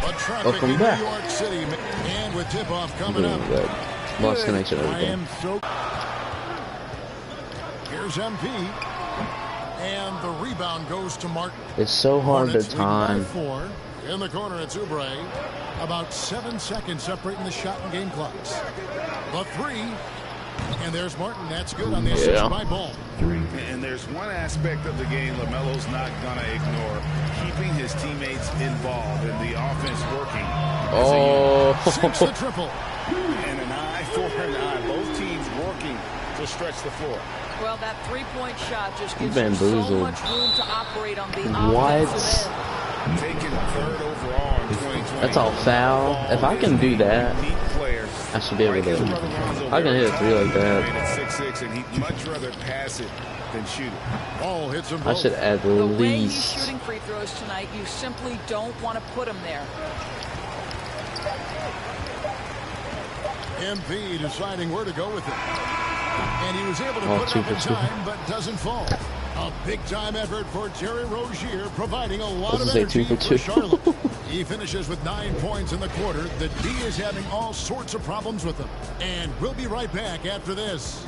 Welcome back. New York City, and with tip-off coming up. Lost connection. Here's MP, and the rebound goes to Martin. It's so hard to time. In the corner, it's Oubre. About 7 seconds separating the shot and game clocks. The three, and there's Martin. That's good on the assist by Ball. And there's one aspect of the game LaMelo's not gonna ignore: keeping his teammates involved and the offense working. Sinks the triple. And an eye for an eye. Both teams working to stretch the floor. Well, that three-point shot just gives you so much room to operate on the offensive end. Taking third overall in 2020. That's all foul. If I can do that, I should be able to. I can hit a three like that. 6'6", and he'd much rather pass it than shoot it. Ball hits him. I should at the least. way he's shooting free throws tonight, you simply don't want to put him there. MP deciding where to go with it. And he was able to put it up in time, but doesn't fall. A big-time effort for Terry Rozier, providing a lot of energy for Charlotte. He finishes with 9 points in the quarter. The D is having all sorts of problems with him. And we'll be right back after this.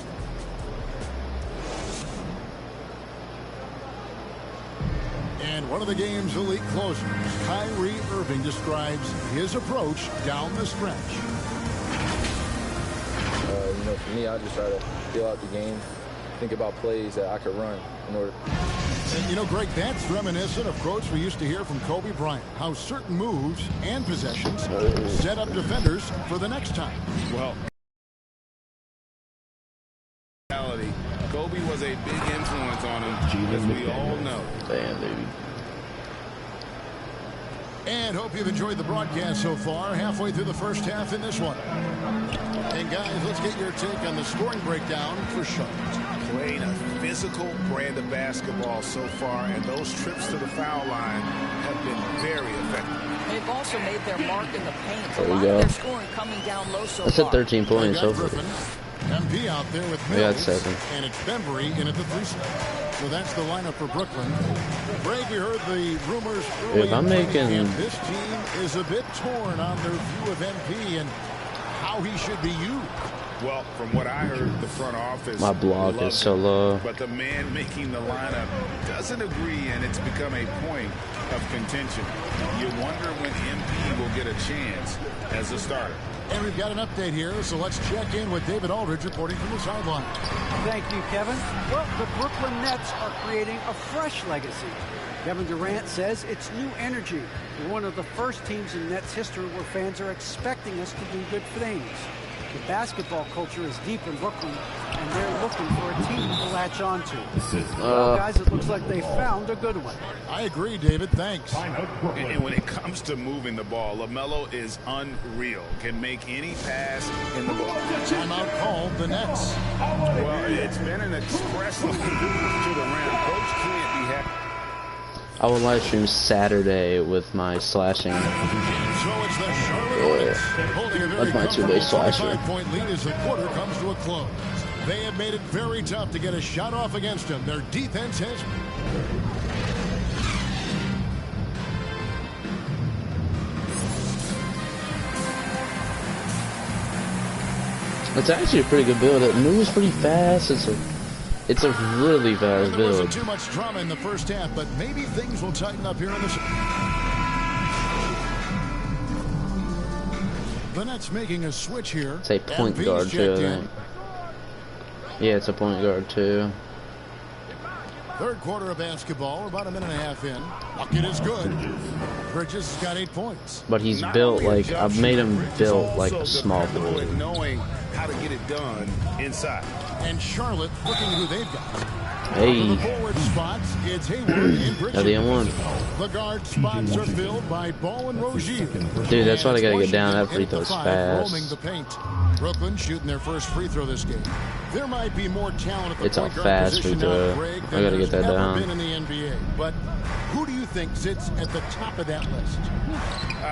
And one of the game's elite closers, Kyrie Irving, describes his approach down the stretch. You know, for me, I just try to feel out the game, think about plays that I could run in order. And you know, Greg, that's reminiscent of quotes we used to hear from Kobe Bryant, how certain moves and possessions set up defenders for the next time. Well, Kobe was a big influence on him, as we all know. Damn, baby. And hope you've enjoyed the broadcast so far. Halfway through the first half in this one. And guys, let's get your take on the scoring breakdown for Charlotte. Playing a physical brand of basketball so far, and those trips to the foul line have been very effective. They've also made their mark in the paint. There a we lot go. of their scoring coming down low so That's far. at 13 points so far. MP out there with We got Mills, 7. and it's Bembry in at the 3 spot. So that's the lineup for Brooklyn. Greg, we heard the rumors early If I'm in making camp. This team is a bit torn on their view of MP and how he should be used. Well, from what I heard, the front office, my blog is so low. But the man making the lineup doesn't agree, and it's become a point of contention. You wonder when MP will get a chance as a starter. And we've got an update here, so let's check in with David Aldridge reporting from the sideline. Thank you, Kevin. Well, the Brooklyn Nets are creating a fresh legacy. Kevin Durant says it's new energy. We're one of the first teams in Nets history where fans are expecting us to do good things. The basketball culture is deep in Brooklyn, and they're looking for a team to latch onto. Well, guys, it looks like they found a good one. I agree, David. Thanks. And when it comes to moving the ball, LaMelo is unreal. Can make any pass in the ball. Timeout called the Nets. Well, it's been an express look to the rim. Coach can't be happy. I will live stream Saturday with my slashing. So it's the Charlotte Hornets holding a very That's my two-way slasher. 25-point lead as the quarter comes to a close. They have made it very tough to get a shot off against them. Their defense has. It's actually a pretty good build. It moves pretty fast. It's a really fast There build. wasn't too much drama in the first half, but maybe things will tighten up here in the. The Nets making a switch here. It's a point guard too, I think. Yeah, it's a point guard too. Third quarter of basketball. We're about a minute and a half in. Bucket is good. Bridges has got 8 points. But he's built like, I've made him built like a small forward. Knowing how to get it done inside. And Charlotte looking at who they've got. Hey. The forward spots, it's Hayward and Bridges. Now the M1. The guard spots are filled by Ball and Rozier. Dude, that's why they gotta get down. That free throw's Roaming the fast. paint. Brooklyn shooting their first free throw this game. There might be more talent at the It's a point guard fast free position now, throw. Greg, I than gotta get there's that ever down. been in the NBA. But who do you think sits at the top of that list?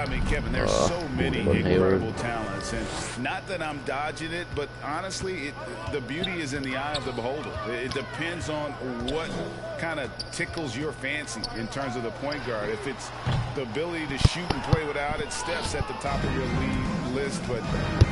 I mean, Kevin, there's so many incredible talents, and not that I'm dodging it, but honestly, the beauty is in the eye of the beholder. It depends on what kind of tickles your fancy in terms of the point guard. If it's the ability to shoot and play without it, Steph's at the top of your league list, but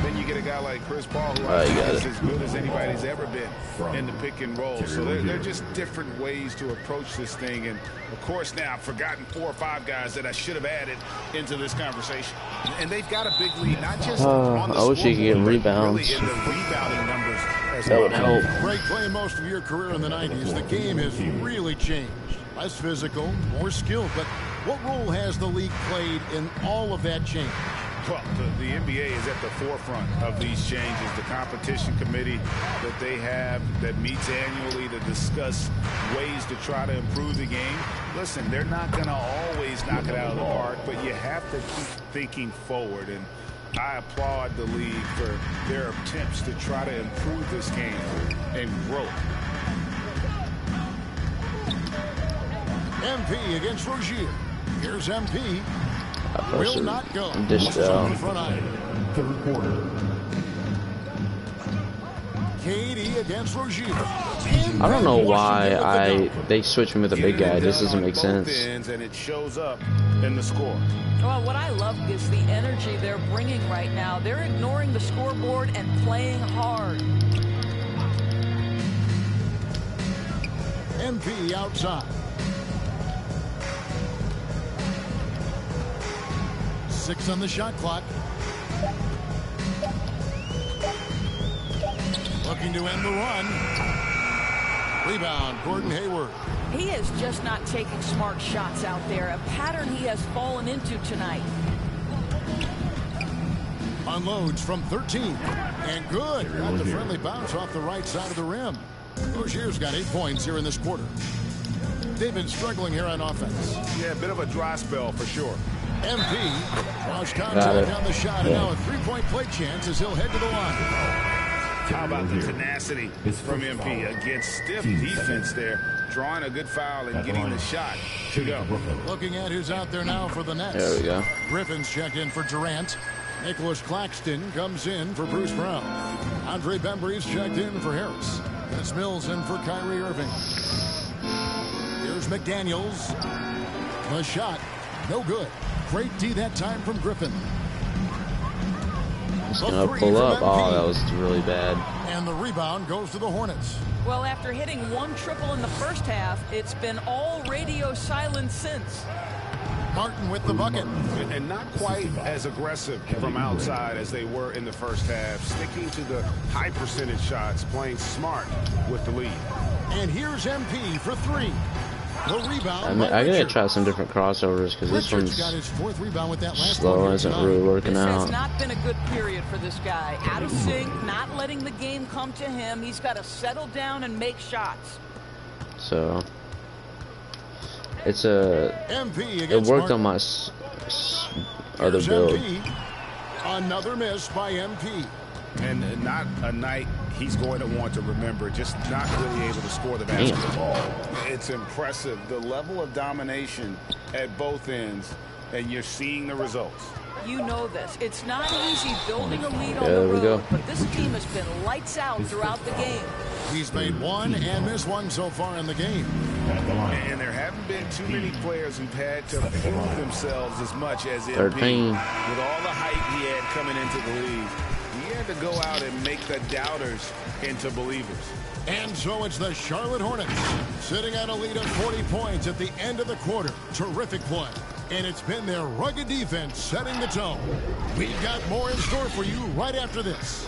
then you get a guy like Chris Paul, who I think is as good as anybody's ever been in the pick and roll. So they're just different ways to approach this thing, and of course now I've forgotten 4 or 5 guys that I should have added into this conversation. And they've got a big lead, not just on the I wish you could get rebounds. really in the rebounding numbers as That would help. Great play most of your career in the 90s. The game has really changed. Less physical, more skilled. But what role has the league played in all of that change? Well, the NBA is at the forefront of these changes. The competition committee that they have that meets annually to discuss ways to try to improve the game. Listen, they're not going to always knock it out of the park, but you have to keep thinking forward. And I applaud the league for their attempts to try to improve this game and grow. MP against Rozier. Here's MP. Will not go. Dished out. Third quarter. KD against Rozier. I don't know why they switched me with a big guy. This doesn't make sense. And it shows up in the score. Well, what I love is the energy they're bringing right now. They're ignoring the scoreboard and playing hard. MP outside. 6 on the shot clock. Looking to end the run. Rebound, Gordon Hayward. He is just not taking smart shots out there, a pattern he has fallen into tonight. Unloads from 13. And good. Got the friendly bounce off the right side of the rim. Rozier's got 8 points here in this quarter. They've been struggling here on offense. Yeah, a bit of a dry spell for sure. MP draws contact on the shot, and now a 3-point play chance as he'll head to the line. How about the tenacity from MP against stiff defense there, drawing a good foul and getting the shot to go. Looking at who's out there now for the Nets. There we go. Griffin's checked in for Durant. Nicholas Claxton comes in for Bruce Brown. Andre Bembry's checked in for Harris. Chris Mills in for Kyrie Irving. Here's McDaniels. The shot, no good. Great D that time from Griffin. Just gonna pull up. Oh, that was really bad. And the rebound goes to the Hornets. Well, after hitting 1 triple in the first half, it's been all radio silence since. Martin with the bucket. And not quite as aggressive from outside as they were in the first half. Sticking to the high percentage shots, playing smart with the lead. And here's MP for 3. The rebound. I gotta try some different crossovers because this one's got his 4th rebound with that last slow and isn't really working This out. has not been a good period for this guy. Out of sync, not letting the game come to him. He's got to settle down and make shots. So it's a. MP It worked on my other build. MP. Another miss by MP. And not a night he's going to want to remember, just not really able to score the basketball. It's impressive, the level of domination at both ends, and you're seeing the results. You know this. It's not easy building a lead on the road, but this team has been lights out throughout the game. He's made 1 and missed 1 so far in the game. And there haven't been too many players who've had to prove themselves as much as MP. 13. With all the hype he had coming into the league, he had to go out and make the doubters into believers. And so it's the Charlotte Hornets sitting at a lead of 40 points at the end of the quarter. Terrific play. And it's been their rugged defense setting the tone. We've got more in store for you right after this.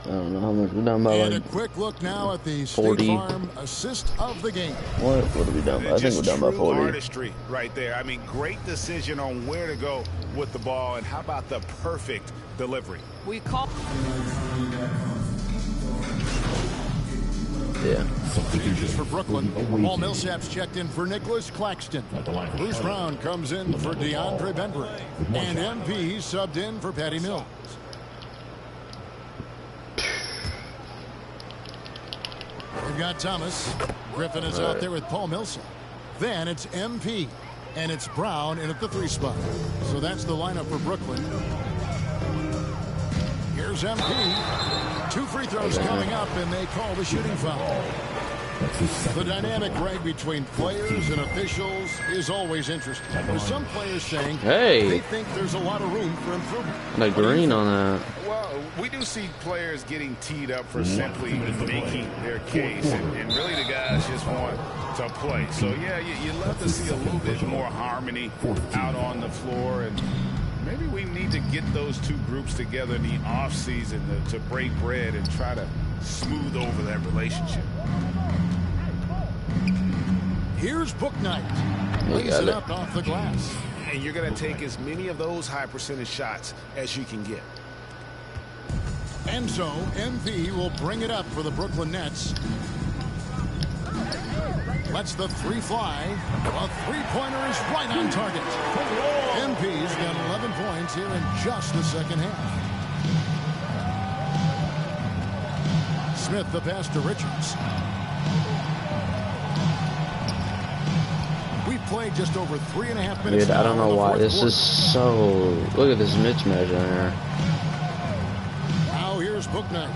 I don't know how much we're done by. And like a quick look now at the 40. State Farm assist of the game. What are we done by? I think we're done by 40. Artistry right there. I mean, great decision on where to go with the ball, and how about the perfect delivery? We call. Yeah. Substitutions for Brooklyn. Paul Millsap's checked in for Nicholas Claxton. Bruce Brown comes in for DeAndre Bembry. And MP subbed in for Patty Mills. We've got Thomas. Griffin is out there with Paul Millsap. Then it's MP. And it's Brown in at the 3 spot. So that's the lineup for Brooklyn. Here's MP. 2 free throws coming up, and they call the shooting foul. The dynamic, Greg, between players and officials is always interesting. With some players saying they think there's a lot of room for improvement. The green on that. Well, we do see players getting teed up for simply making their case, and really the guys just want to play. So, yeah, you'd love to see a little bit more harmony out on the floor, and maybe we need to get those two groups together in the offseason to break bread and try to smooth over that relationship. Here's Bouknight. Lays it up off the glass. And you're going to take as many of those high percentage shots as you can get. And so MV will bring it up for the Brooklyn Nets. Lets the 3 fly. A 3-pointer is right on target. MP's got 11 points here in just the second half. Smith the pass to Richards. We played just over 3.5 minutes. Dude, I don't know why this is so. Look at this mismatch on here. Now here's Bouknight.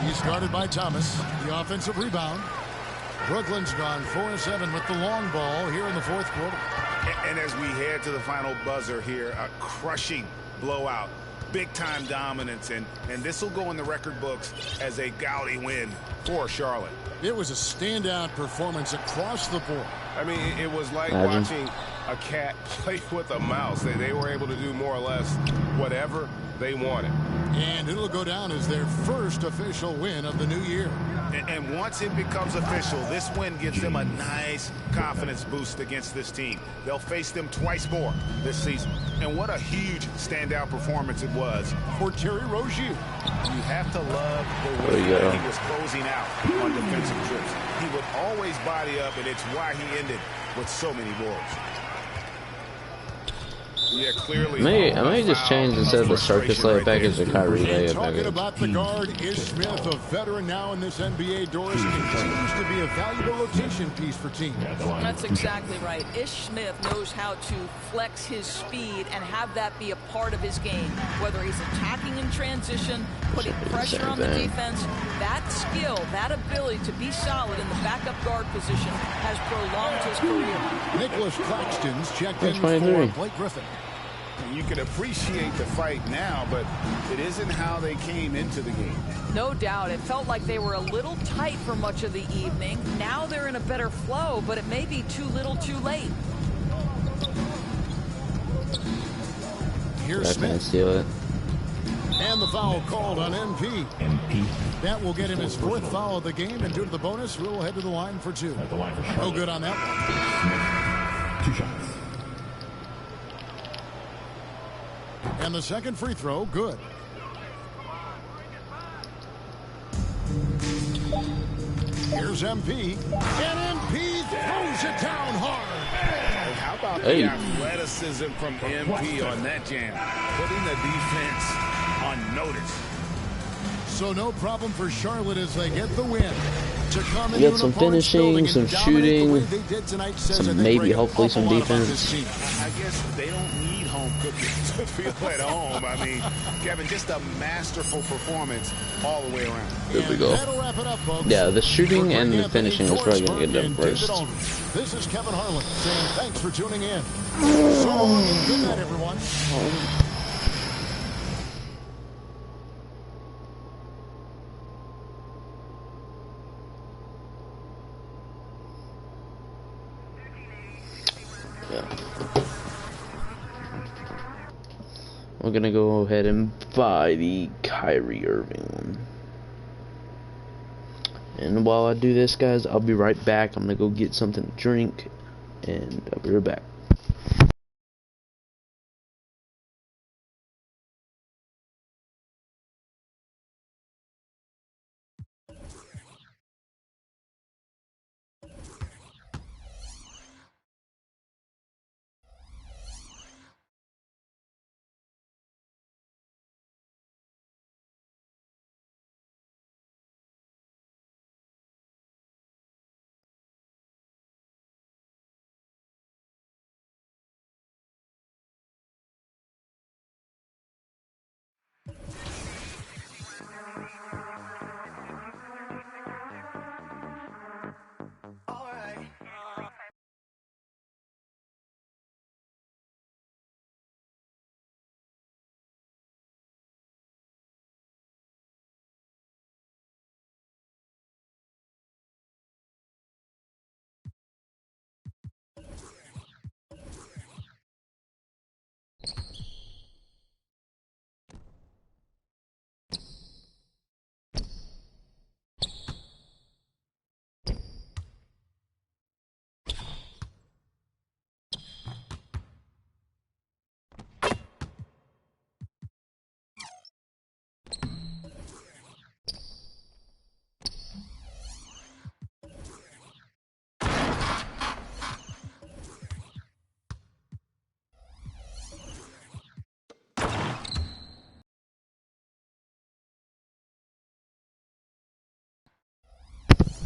He's guarded by Thomas. The offensive rebound. Brooklyn's gone 4-7 with the long ball here in the 4th quarter. And as we head to the final buzzer here, a crushing blowout. Big-time dominance, and this will go in the record books as a gaudy win for Charlotte. It was a standout performance across the board. I mean, it was like watching a cat play with a mouse. They were able to do more or less whatever they wanted. And it'll go down as their first official win of the new year. And once it becomes official, this win gives them a nice confidence boost against this team. They'll face them twice more this season. And what a huge standout performance it was for Terry Rozier. You have to love the way that he was closing out on defensive trips. He would always body up, and it's why he ended with so many boards. Yeah, clearly. I may just change instead of the circus layup package to Kyrie layup Talking package. about the guard, Ish Smith, a veteran now in this NBA, Doris, continues to be a valuable rotation piece for teams. That's exactly right. Ish Smith knows how to flex his speed and have that be a part of his game. Whether he's attacking in transition, putting pressure on the defense, that skill, that ability to be solid in the backup guard position has prolonged his career. Nicholas Claxton's checked in 23. for Blake Griffin. You can appreciate the fight now, but it isn't how they came into the game. No doubt. It felt like they were a little tight for much of the evening. Now they're in a better flow, but it may be too little too late. Here's Smith. Steal it. And the foul called on MP. That will get him his 4th foul of the game, and due to the bonus, we'll head to the line for 2. No good on that one. 2 shots. And the second free throw, good. Here's MP. And MP throws it down hard. How about the athleticism from MP on that jam? Putting the defense on notice. So no problem for Charlotte as they get the win. To come We got some finishing, some shooting, some maybe, hopefully, some defense. I guess they don't need home cooking to feel at home. I mean, Kevin, just a masterful performance all the way around. There we go. That'll wrap it up, folks. Yeah, the shooting and the finishing is probably going to get done first. This is Kevin Harlan saying thanks for tuning in. So long and good night, everyone. We're gonna go ahead and buy the Kyrie Irving one. And while I do this, guys, I'll be right back. I'm gonna go get something to drink, and I'll be right back.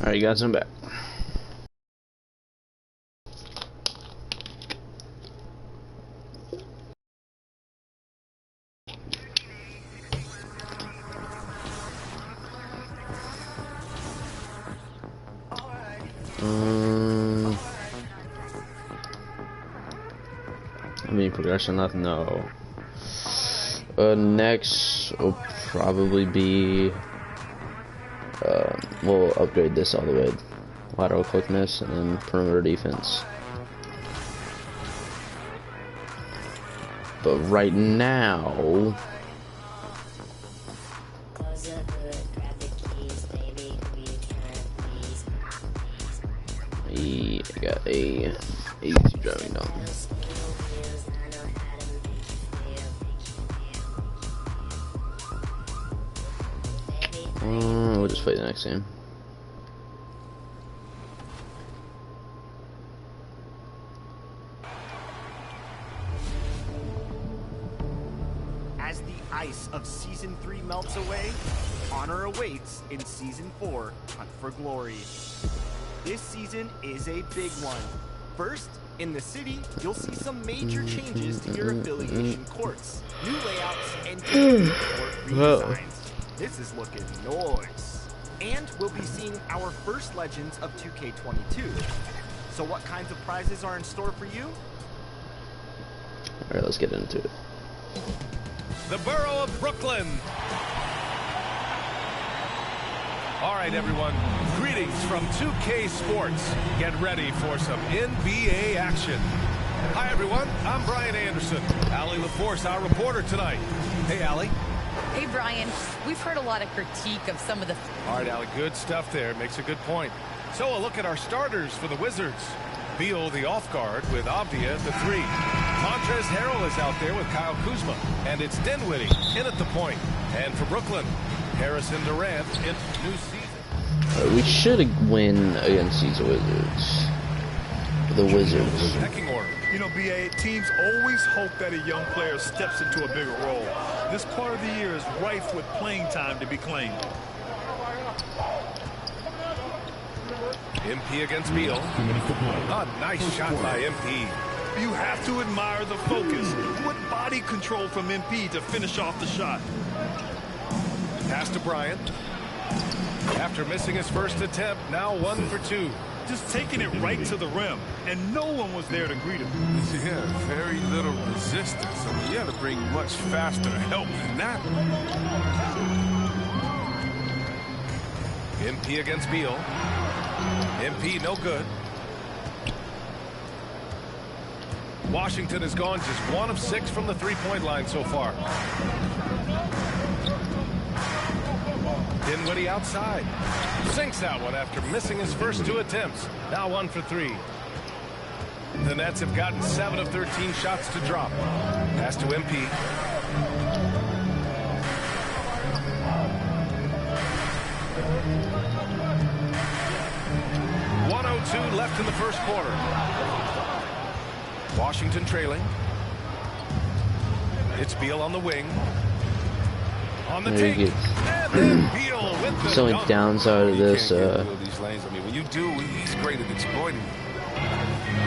Alright, guys, I'm back. Any progression left? No. Next will probably be we'll upgrade this all the way. Lateral quickness and then perimeter defense. But right now, I got a easy driving down. We'll just play the next game. As the ice of Season 3 melts away, honor awaits in Season 4, Hunt for Glory. This season is a big one. First, in the city, you'll see some major changes to your affiliation courts. New layouts and court redesigns. This is looking nice. And we'll be seeing our first Legends of 2K22. So what kinds of prizes are in store for you? Alright, let's get into it. The borough of Brooklyn. All right, everyone. Greetings from 2K Sports. Get ready for some NBA action. Hi, everyone. I'm Brian Anderson. Allie LaForce, our reporter tonight. Hey, Allie. Hey, Brian. We've heard a lot of critique of some of the... All right, Allie, good stuff there. Makes a good point. So a look at our starters for the Wizards. Beal, the off guard, with Avdia at the 3. Montrezl Harrell is out there with Kyle Kuzma. And it's Dinwiddie in at the point. And for Brooklyn, Harrison Durant in new season. We should win against these Wizards. The Wizards. Pecking order. You know, BA, teams always hope that a young player steps into a bigger role. This part of the year is rife with playing time to be claimed. MP against Beal. A nice shot by MP. You have to admire the focus. What body control from MP to finish off the shot. Pass to Bryant. After missing his first attempt, now 1 for 2. Just taking it right to the rim, and no one was there to greet him. Yeah, very little resistance. I mean, you had to bring much faster help than that. MP against Beal. MP no good. Washington has gone just 1 of 6 from the three-point line so far. Dinwiddie outside. Sinks that one after missing his first 2 attempts. Now 1 for 3. The Nets have gotten 7 of 13 shots to drop. Pass to MP. .102 left in the first quarter. Washington trailing. It's Beal on the wing. On the there he gets. It's only downside of this. These lanes. I mean, when you do, he's great at exploiting.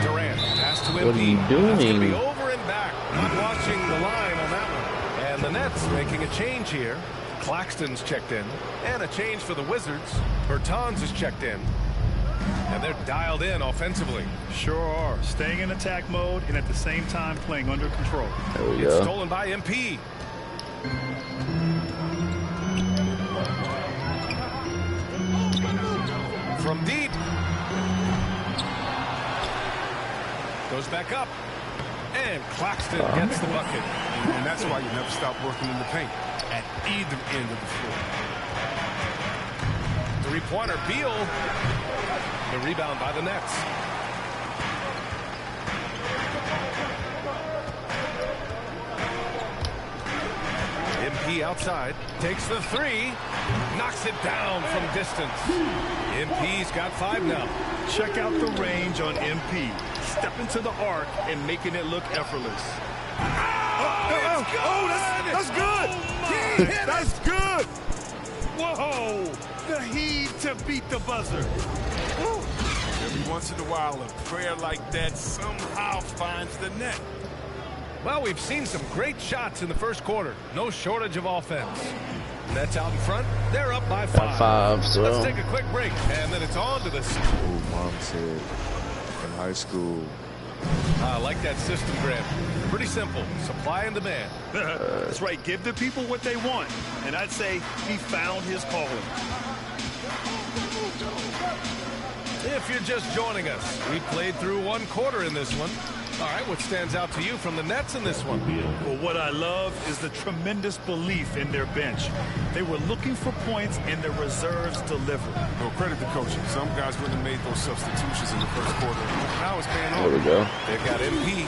Durant, pass to MP. What are you doing? That's going to be over and back. Not watching the line on that one. And the Nets making a change here. Claxton's checked in. And a change for the Wizards. Bertans is checked in. And they're dialed in offensively. Sure are. Staying in attack mode and at the same time playing under control. There we It's go. stolen by MP. From deep. Goes back up. And Claxton gets the bucket. And that's why you never stop working in the paint at either end of the floor. Three-pointer, Beal. The rebound by the Nets. MP outside. Takes the 3. Knocks it down from distance. MP's got 5 now. Check out the range on MP. Step into the arc and making it look effortless. That's good. That's good! That's good! Whoa. Oh, the heave to beat the buzzer. Woo. Every once in a while, a prayer like that somehow finds the net. Well, we've seen some great shots in the first quarter. No shortage of offense. Nets out in front. They're up by 5. So. Let's take a quick break, and then it's on to the... Oh, Mom said in high school. I like that system, Grant. Pretty simple. Supply and demand. That's right. Give the people what they want. And I'd say he found his calling. If you're just joining us, we played through one quarter in this one. All right, what stands out to you from the Nets in this one? Well, what I love is the tremendous belief in their bench. They were looking for points, and the reserves delivered. No, credit the coaching. Some guys wouldn't have made those substitutions in the first quarter. Now it's paying off. There we go. They've got MP.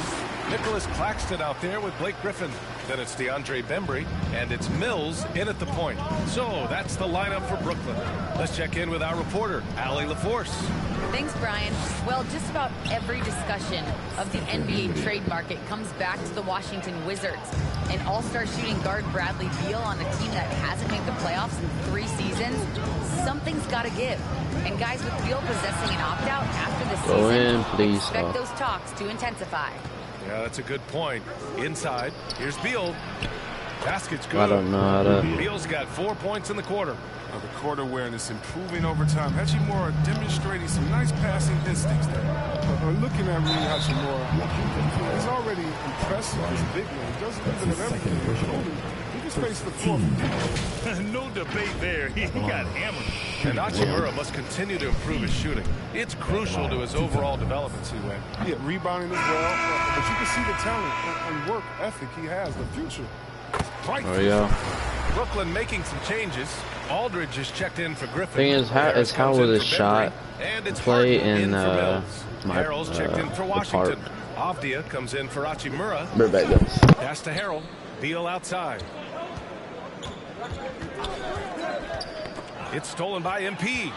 Nicholas Claxton out there with Blake Griffin. Then it's DeAndre Bembry, and it's Mills in at the point. So that's the lineup for Brooklyn. Let's check in with our reporter, Allie LaForce. Thanks, Brian. Well, just about every discussion of the NBA trade market comes back to the Washington Wizards. And all-star shooting guard Bradley Beal on a team that hasn't made the playoffs in 3 seasons. Something's got to give. And guys, with Beal possessing an opt-out after the season, please. Expect those talks to intensify. Yeah, that's a good point. Inside, here's Beal. Basket's good. I don't know how to... Beal's got 4 points in the quarter. The court awareness improving over time. Hachimura demonstrating some nice passing instincts there. Looking at Rui Hachimura, he's already impressive as a big man. He doesn't even have everything. He just faced the floor. No debate there. He got hammered. And Hachimura must continue to improve his shooting. It's crucial to his overall development, Wayne. Yeah, rebounding as well. But you can see the talent and work ethic he has, the future. Right. Oh, yeah. Brooklyn making some changes. Aldridge is checked in for Griffin. Thing is, how will this shot play in Harrell's checked in for Washington. Avdia comes in for Hachimura. Pass to Harrell. Beal outside. It's stolen by MP.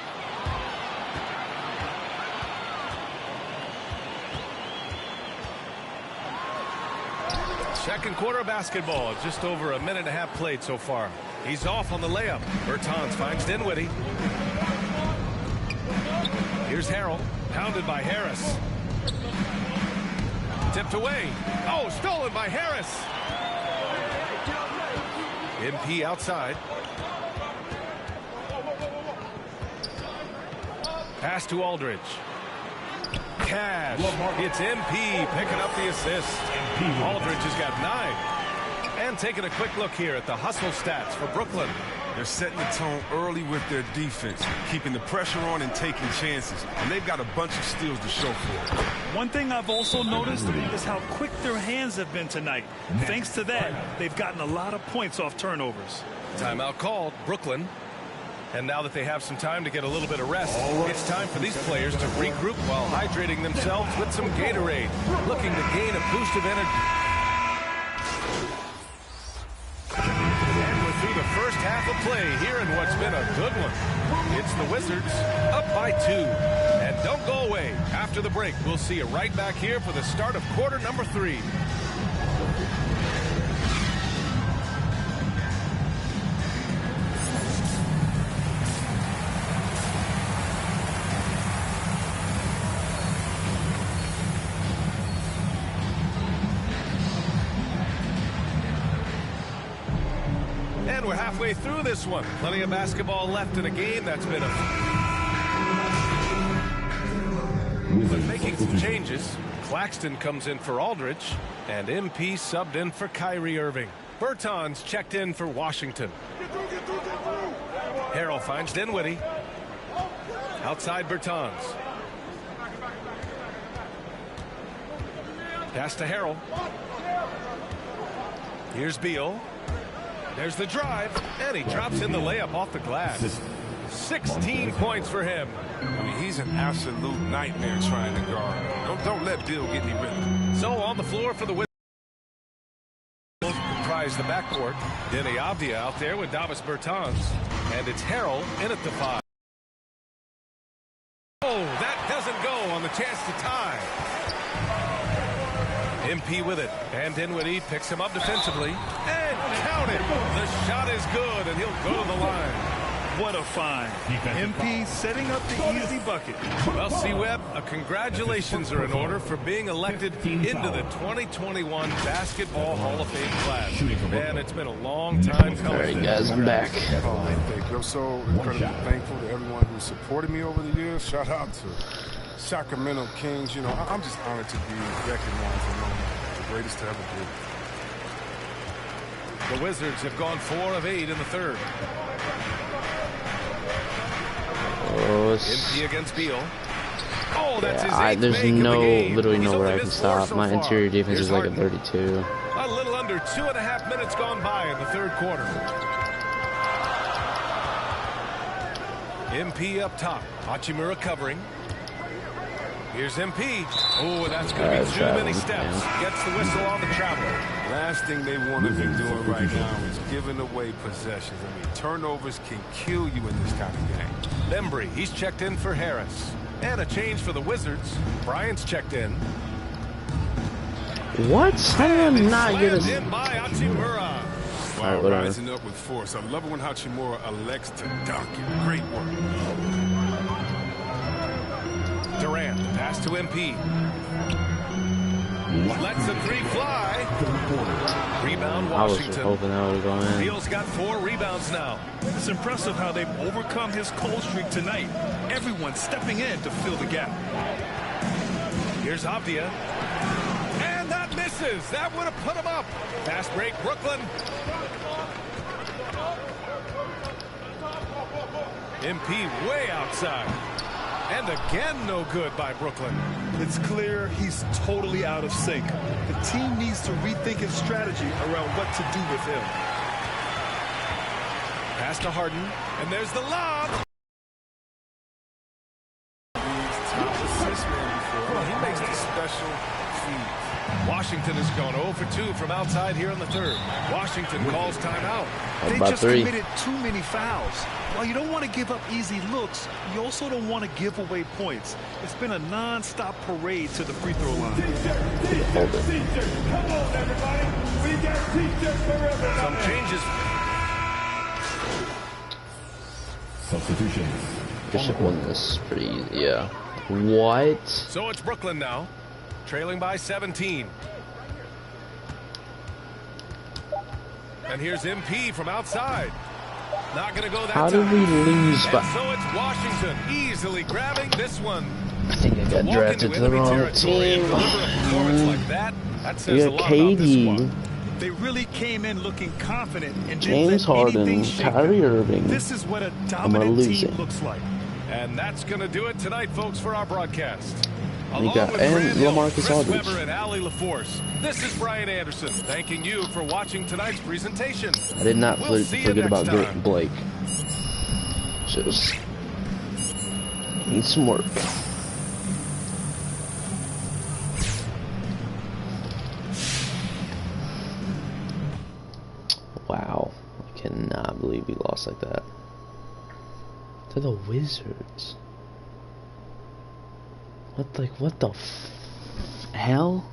Second quarter of basketball. Just over a minute and a half played so far. He's off on the layup. Bertans finds Dinwiddie. Here's Harrell. Pounded by Harris. Tipped away. Oh, stolen by Harris. MP outside. Pass to Aldridge. Cash. It's MP picking up the assist. Aldridge has got 9. And taking a quick look here at the hustle stats for Brooklyn. They're setting the tone early with their defense, keeping the pressure on and taking chances. And they've got a bunch of steals to show for it. One thing I've also noticed is how quick their hands have been tonight. Thanks to that, they've gotten a lot of points off turnovers. Timeout called, Brooklyn. And now that they have some time to get a little bit of rest, it's time for these players to regroup while hydrating themselves with some Gatorade, looking to gain a boost of energy. And we're through the first half of play here in what's been a good one. It's the Wizards up by 2. And don't go away. After the break, we'll see you right back here for the start of quarter number 3. And we're halfway through this one. Plenty of basketball left in a game that's been But making some changes. Claxton comes in for Aldridge, and MP subbed in for Kyrie Irving. Bertans checked in for Washington. Harrell finds Dinwiddie. Outside Bertans. Pass to Harrell. Here's Beal. There's the drive, and he drops in the layup off the glass. 16 points for him. I mean, he's an absolute nightmare trying to guard. Don't let Beal get any rhythm. So on the floor for the Wizards. Comprise the backcourt. Denny Avdia out there with Davis Bertans. And it's Harrell in at the 5. Oh, that doesn't go on the chance to tie. MP with it, and Dinwiddie picks him up defensively, and count it. The shot is good, and he'll go to the line. What a find. MP setting up the easy bucket. Well, C-Web, congratulations are in order for being elected into the 2021 Basketball Hall of Fame class. Man, it's been a long time coming. All right, guys, I'm back. Oh, thank you. I'm so incredibly thankful to everyone who supported me over the years. Shout out to Sacramento Kings. You know, I'm just honored to be recognized among the greatest to ever do it. The Wizards have gone 4 of 8 in the third. Oh, MP against Beal. Oh, that's his there's literally nowhere I can stop. So my far. interior defense is like a 32. A little under 2.5 minutes gone by in the third quarter. MP up top. Hachimura covering. Here's MP. Oh, that's going to be too many steps. Gets the whistle on the travel. Last thing they want to be doing right now is giving away possessions. I mean, turnovers can kill you in this kind of game. Embry, he's checked in for Harris. And a change for the Wizards. Bryant's checked in. What? I'm not gonna. In by Hachimura. Wow, rising up with force. I love it when Hachimura elects to dunk it. Great work. Durant, pass to MP. Lets the three fly. Rebound, Washington. I was just hoping that would go in. Beal's got 4 rebounds now. It's impressive how they've overcome his cold streak tonight. Everyone stepping in to fill the gap. Here's Avdia. And that misses. That would have put him up. Fast break, Brooklyn. MP way outside. And again, no good by Brooklyn. It's clear he's totally out of sync. The team needs to rethink its strategy around what to do with him. Pass to Harden, and there's the lob. Top assist man before. He makes the special feeds. Washington has gone 0 for 2 from outside here in the third. Washington calls timeout. They just committed too many fouls. While you don't want to give up easy looks, you also don't want to give away points. It's been a non-stop parade to the free throw line. Hold it. Come on, everybody. We got t-shirts for everybody. Some changes. Substitution. Bishop won this pretty easy. Yeah. What? So it's Brooklyn now, trailing by 17. And here's MP from outside. Not going to go that How time. did we lose? And so it's Washington easily grabbing this one. I think I got drafted to the wrong team. Like that says a lot KD, about this squad. They really came in looking confident and James Harden, Kyrie Irving. This is what a dominant team looks like. And that's going to do it tonight, folks, for our broadcast. And LaMarcus Aldridge. And Allie LaForce. This is Brian Anderson, thanking you for watching tonight's presentation. I did not forget about Blake. Just need some work. Wow, I cannot believe we lost like that to the Wizards. What the hell?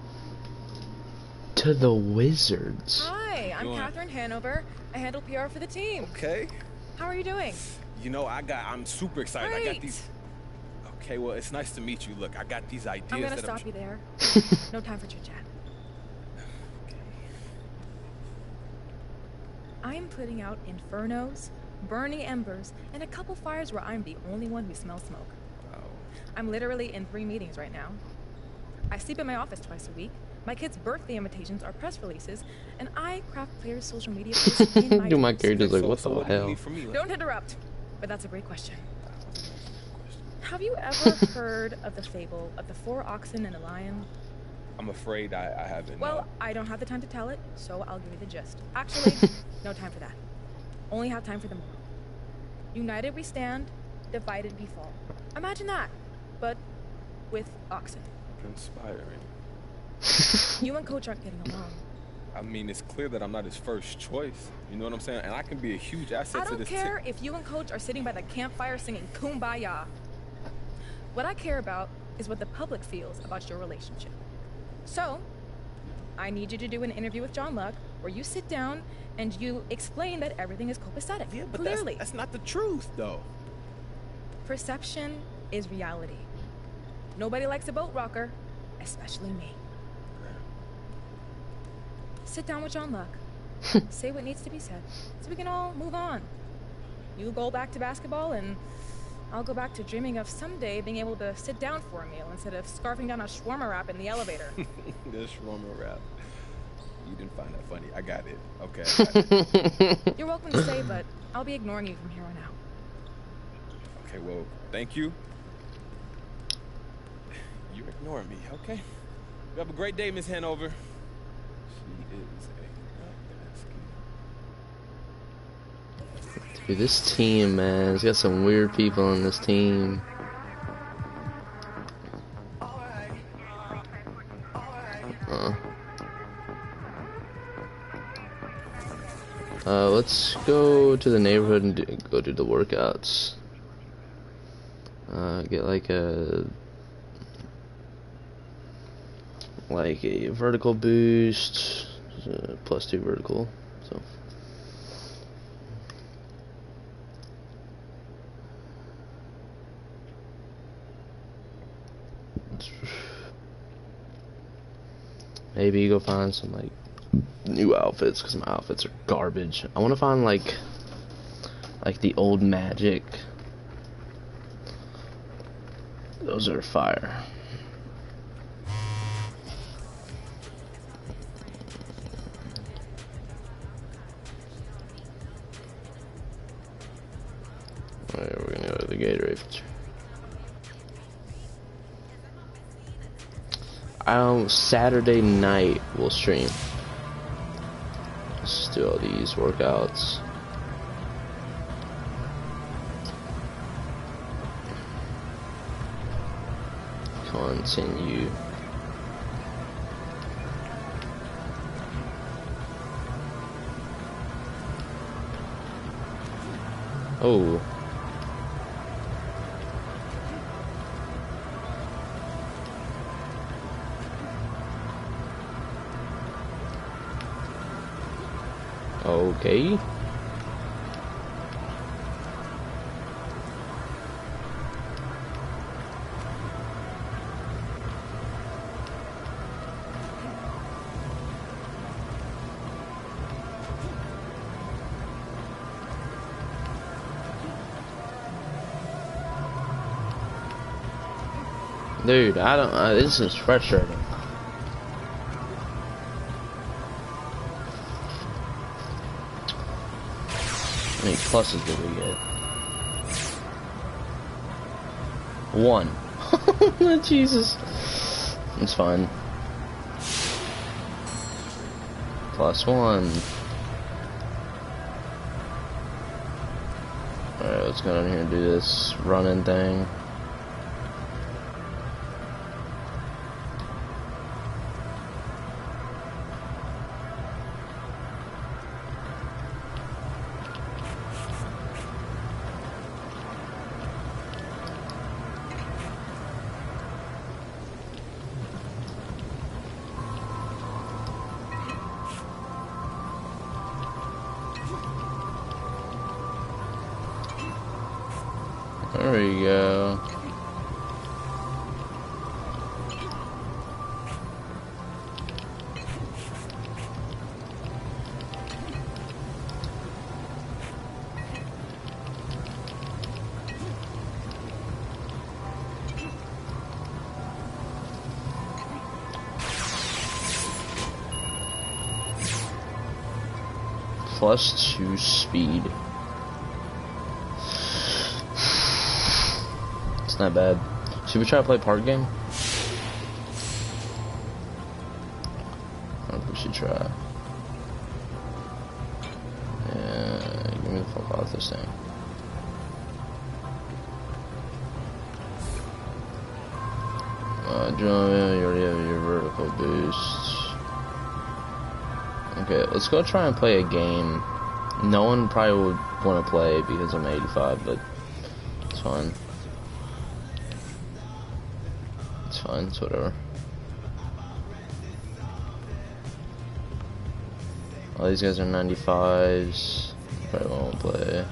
To the Wizards. Hi, I'm Catherine Hanover. I handle PR for the team. Okay. How are you doing? You know, I'm super excited. Great. I got these. Okay, well, it's nice to meet you. Look, I got these ideas. I'm gonna stop you there. No time for chit chat. Okay. I'm putting out infernos, burning embers, and a couple fires where I'm the only one who smells smoke. I'm literally in 3 meetings right now. I sleep in my office twice a week. My kids' birthday invitations are press releases, and I craft players' social media posts in my Dude, my character's like, what the hell? Don't interrupt, but that's a great question. Have you ever heard of the fable of the 4 oxen and a lion? I'm afraid I haven't. Well, I don't have the time to tell it, so I'll give you the gist. Actually, no time for that. Only have time for the moral. United we stand, divided we fall. Imagine that, but with oxen. Inspiring. You and Coach aren't getting along. I mean, it's clear that I'm not his first choice. You know what I'm saying? And I can be a huge asset to this team. I don't care if you and Coach are sitting by the campfire singing Kumbaya. What I care about is what the public feels about your relationship. So, I need you to do an interview with John Luck where you sit down and you explain that everything is copacetic. Yeah, but clearly. That's not the truth, though. Perception is reality. Nobody likes a boat rocker, especially me. Sit down with John Luck. Say what needs to be said, so we can all move on. You go back to basketball, and I'll go back to dreaming of someday being able to sit down for a meal instead of scarfing down a shawarma wrap in the elevator. The shawarma wrap. You didn't find that funny. I got it. Okay. I got it. You're welcome to stay, but I'll be ignoring you from here on out. Okay, well, thank you. You're ignoring me, okay? You have a great day, Miss Hanover. She is a Dude, this team, man, it's got some weird people on this team. Let's go to the neighborhood and go do the workouts. Get like a vertical boost, +2 vertical. So. Maybe go find some like new outfits, because my outfits are garbage. I want to find like the old Magic. Those are fire. Alright, we're gonna go to the Gatorade feature. Saturday night we'll stream. Let's do all these workouts. Continue. Oh. Okay. Dude, I don't. This is frustrating. How many pluses did we get? 1. Jesus. It's fine. +1. Alright, let's go down here and do this running thing. There we go. +2 speed. Not bad. Should we try to play park game? I think we should try. Yeah, give me the fuck off this thing. Jump in, you already have your vertical boost. Okay, let's go try and play a game. No one probably would want to play because I'm 85, but it's fine. It's fine, it's whatever. All these guys are 95s. Probably won't play.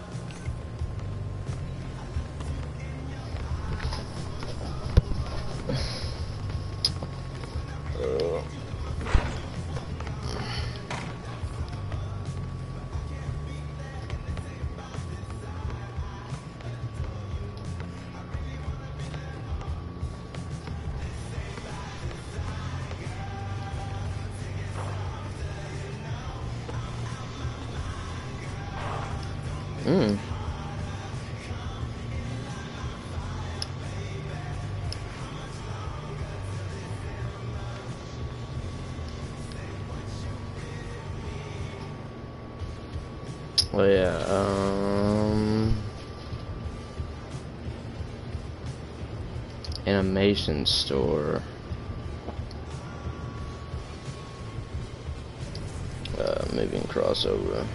Oh yeah, animation store. Maybe in crossover.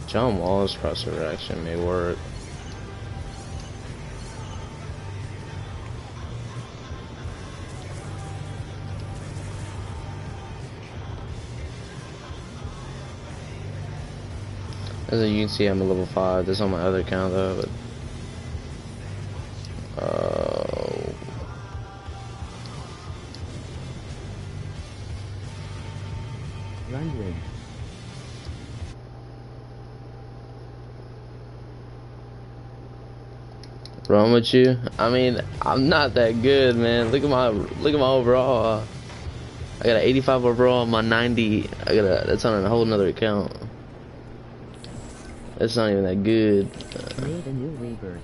John Wall's crossover action may work. As you can see, I'm a level 5. This is on my other account though, but wrong with you? I mean, I'm not that good, man. Look at my overall. I got an 85 overall on my 90. That's on a whole nother account. That's not even that good. Made a new rebirth.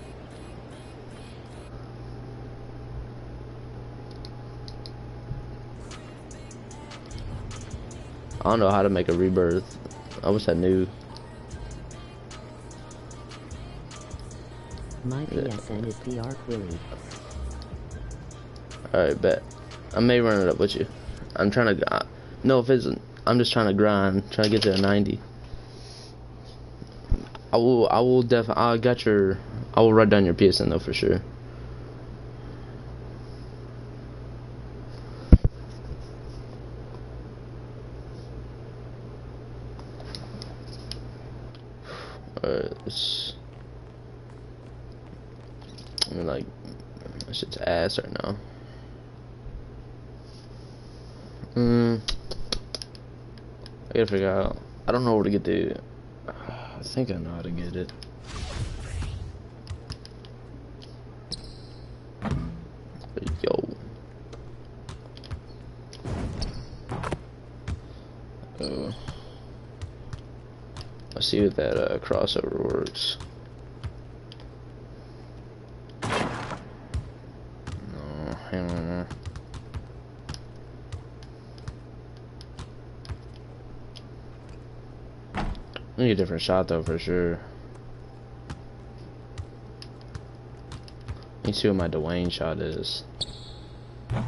I don't know how to make a rebirth. I wish I knew. My PSN is PR Quilly. Alright, bet. I may run it up with you. I'm trying to... no, if it's... I'm just trying to grind. Trying to get to a 90. I will definitely... I will write down your PSN though for sure. Alright, I mean, like, that shit's ass right now. I gotta figure out. I don't know where to get the. I think I know how to get it. Yo. Let's see if that crossover works. No, hang on. I need a different shot though for sure. Let me see what my Dwayne shot is. I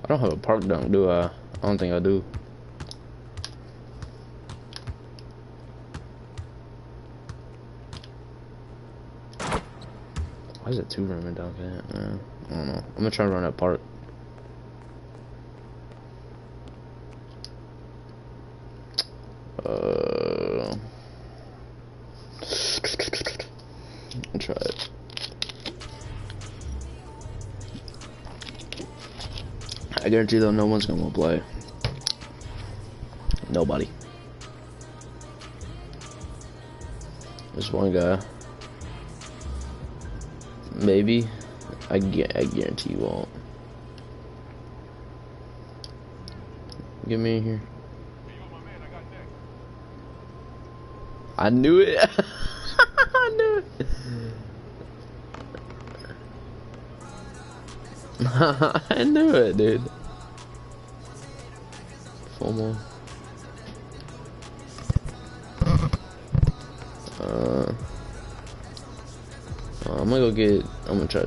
don't have a park dunk, do I? I don't think I do. Why is it 2 rim and dunk it? I don't know. I'm gonna try to run that park. I'll try it. I guarantee though, no one's gonna play. Nobody. There's one guy. Maybe. I guarantee you won't. Get me in here. I knew it. I knew it. I knew it, dude. FOMO. I'm gonna go get. I'm gonna try.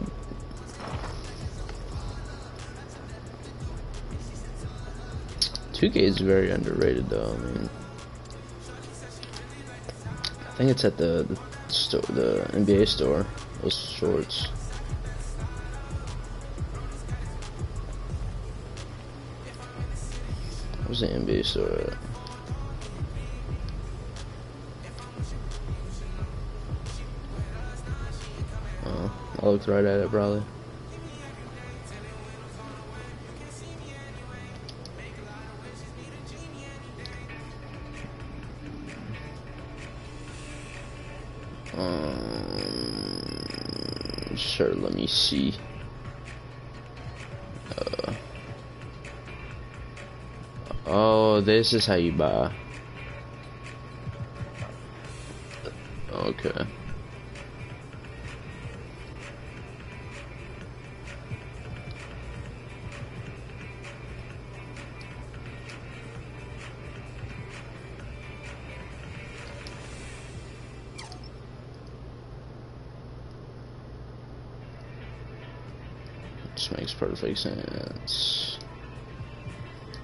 2K is very underrated, though. I mean, I think it's at the store, the NBA store. Those shorts. Where's the NBA store at? Oh, I looked right at it, probably. Sure, let me see. Oh, this is how you buy. Okay. This makes perfect sense.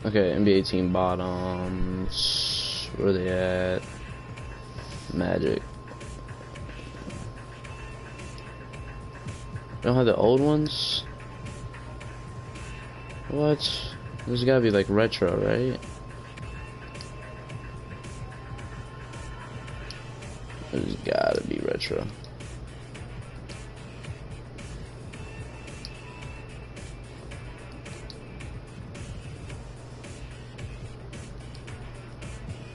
Okay, NBA team bottoms. Where are they at? Magic. You don't have the old ones? What? There's gotta be like retro, right? There's gotta be retro.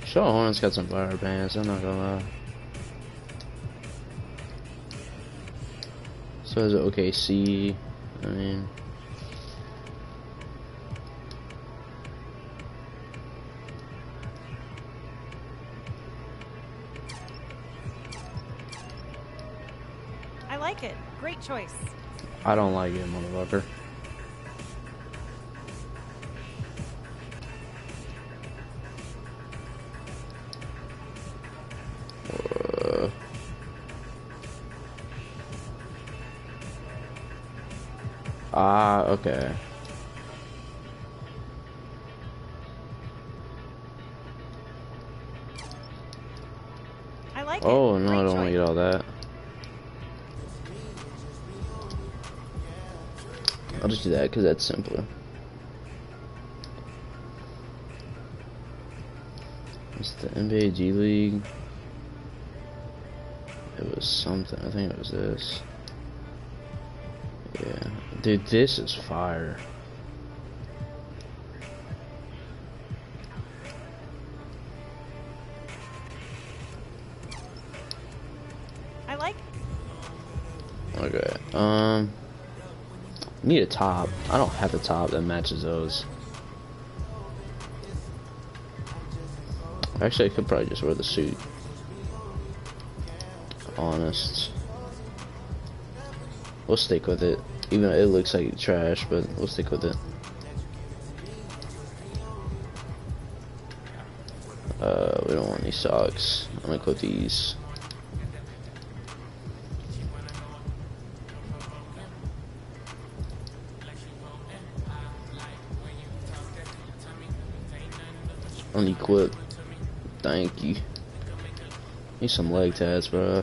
Charlotte Hornets got some fire bands, I'm not gonna lie. So is it OKC? I mean, I like it. Great choice. I don't like it, motherfucker. Okay. I like it. Oh, no, Great I don't choice. want to get all that. I'll just do that because that's simpler. It's the NBA G League. It was something. I think it was this. Yeah. Dude, this is fire. I like it. Okay. Need a top. I don't have a top that matches those. Actually, I could probably just wear the suit. Honest. We'll stick with it. Even though it looks like trash, but we'll stick with it. We don't want any socks. I'm gonna go with these. Unequipped. Thank you. Need some leg tats, bro.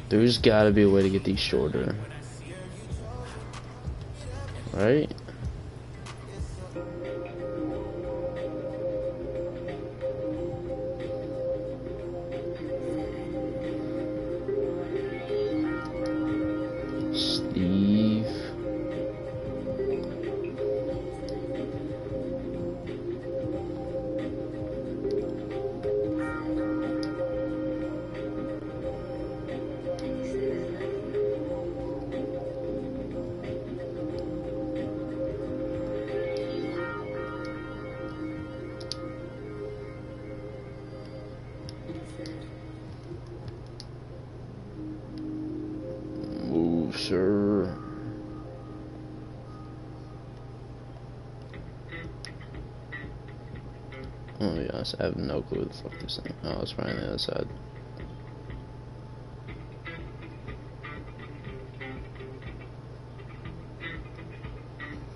There's gotta be a way to get these shorter. Right? Steve. sir. Oh, to be honest, I have no clue what the fuck this thing. Oh, it's right on the other side.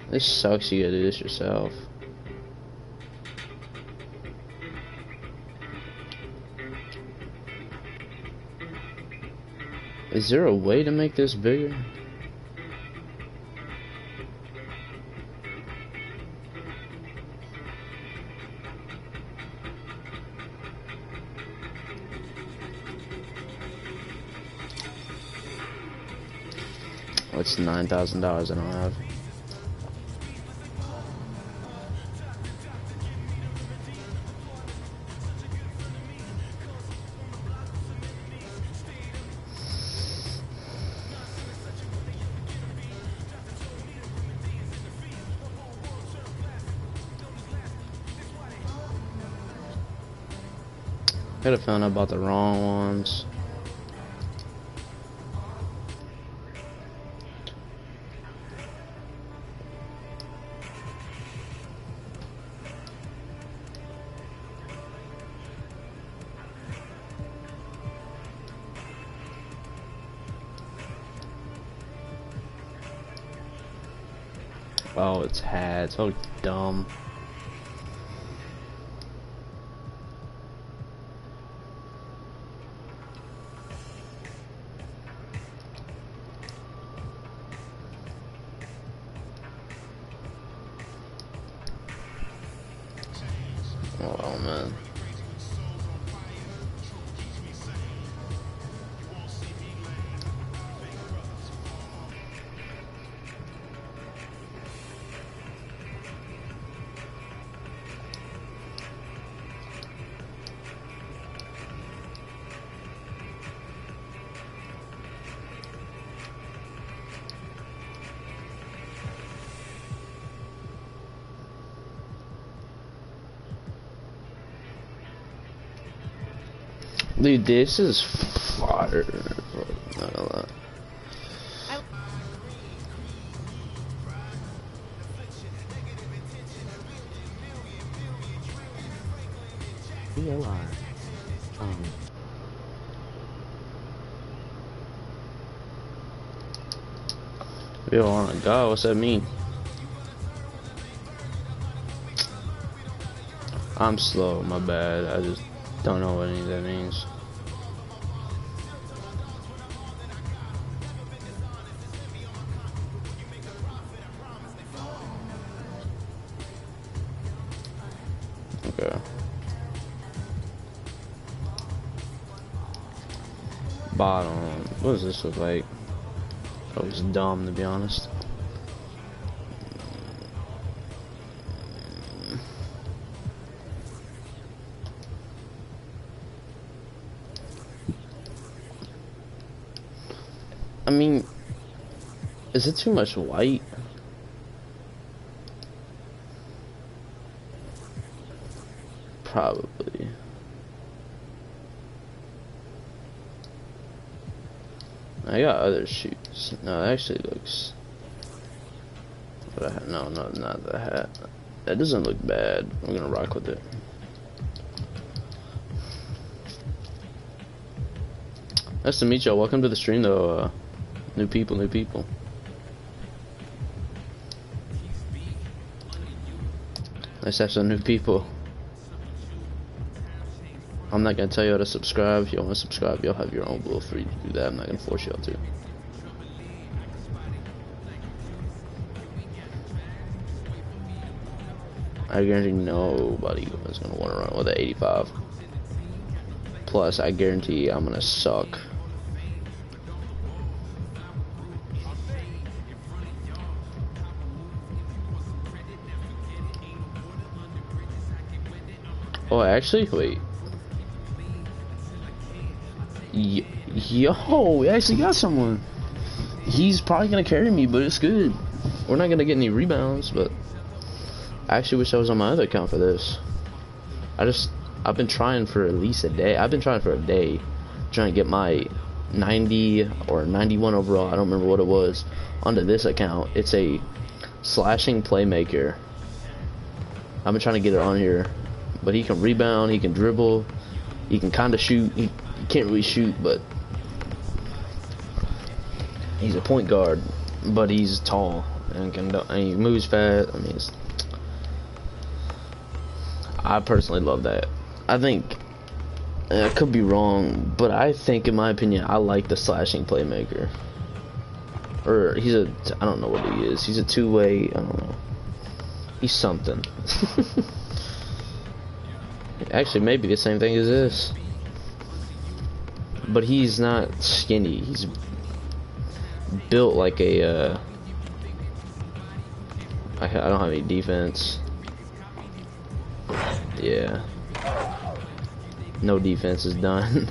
This sucks, you gotta do this yourself. Is there a way to make this bigger? What's $9,000 I don't have? I could have found out about the wrong ones. Oh, it's had. So dumb. Oh man. Dude, this is fire. Not a lot. VOR. We don't wanna go, what's that mean? I'm slow, my bad. I just don't know what any of that means. Okay. Bottom. What does this look like? Oh, it's dumb, to be honest. I mean, is it too much white? Probably. I got other shoes. No, it actually looks. But no, not the hat. That doesn't look bad. I'm gonna rock with it. Nice to meet y'all. Welcome to the stream, though. New people, new people. Nice to have some new people. I'm not gonna tell you how to subscribe. If you want to subscribe, you'll have your own will free to do that. I'm not gonna force y'all to. I guarantee nobody is gonna want to run with an 85. Plus, I guarantee I'm gonna suck. Oh, actually, wait. Yo, we actually got someone. He's probably gonna carry me, but it's good. We're not gonna get any rebounds, but I actually wish I was on my other account for this. I've been trying for at least a day. I've been trying for a day, trying to get my 90 or 91 overall, I don't remember what it was, onto this account. It's a slashing playmaker. I've been trying to get it on here, but he can rebound, he can dribble, he can kind of shoot. He can't really shoot, but he's a point guard, but he's tall and he moves fast. I mean, I personally love that. I think I could be wrong, but I think, in my opinion, I like the slashing playmaker. Or I don't know what he is. He's a two-way, I don't know. He's something. Actually, maybe the same thing as this. But he's not skinny. He's built like a, I don't have any defense. Yeah. No defense is done.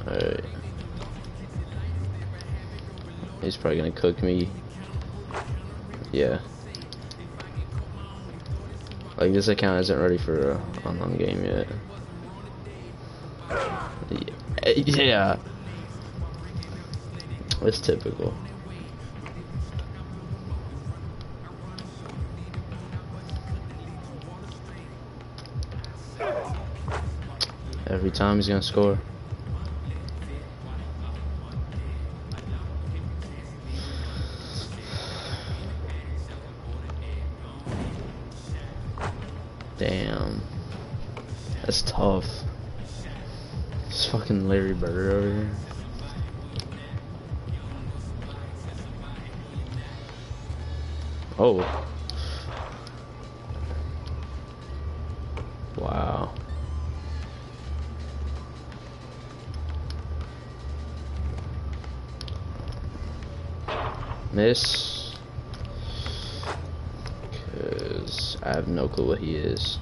Alright. He's probably gonna cook me. Yeah. Like, this account isn't ready for a online game yet. Yeah. It's typical. Every time he's gonna score. Damn. That's tough. It's fucking Larry Bird over here. Oh. Wow. Miss. Because I have no clue what he is.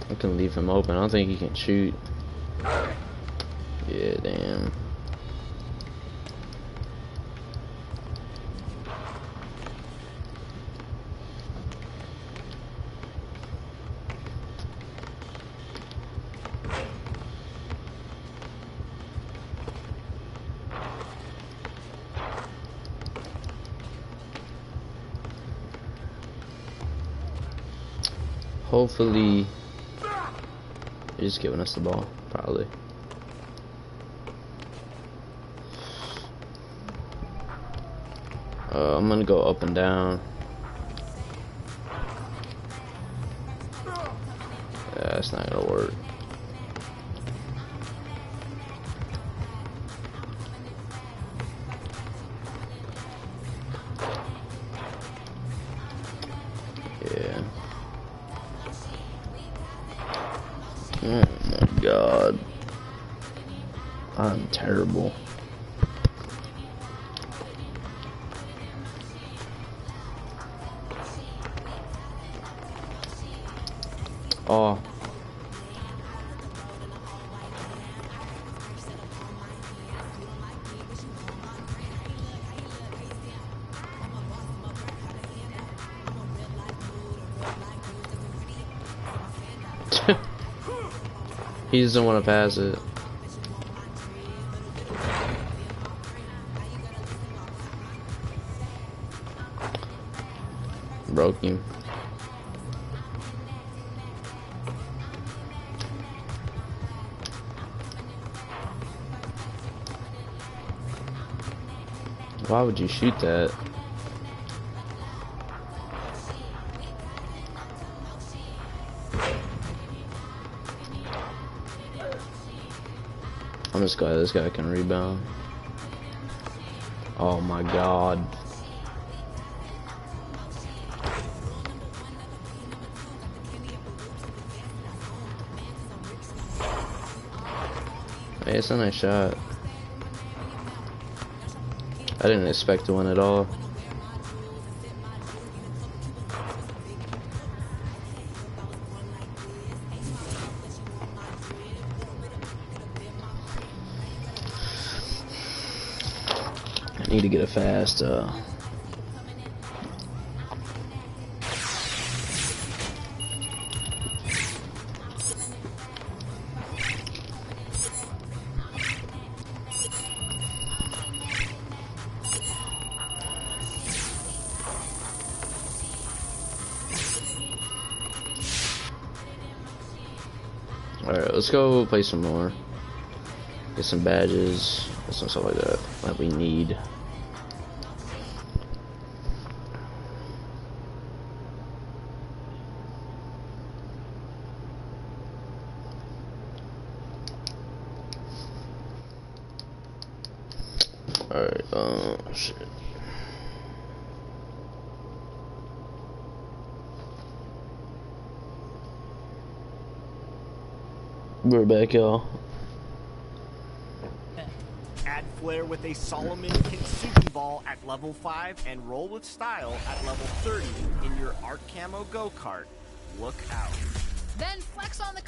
I can leave him open. I don't think he can shoot. Yeah, damn. Hopefully, they're just giving us the ball, probably. I'm gonna go up and down. Yeah, that's not gonna work. Yeah. Oh my god. I'm terrible. Oh. He doesn't want to pass it. Broke him. Why would you shoot that? I'm just glad this guy can rebound. Oh my god. Hey, it's a nice shot. I didn't expect to win at all. Need to get a fast. Alright, let's go play some more. Get some badges, some stuff like that we need. Alright, shit. We're back, y'all. Add flair with a Solomon Kintsugi ball at level 5 and roll with style at level 30 in your Art Camo go-kart. Look out. Then flex on the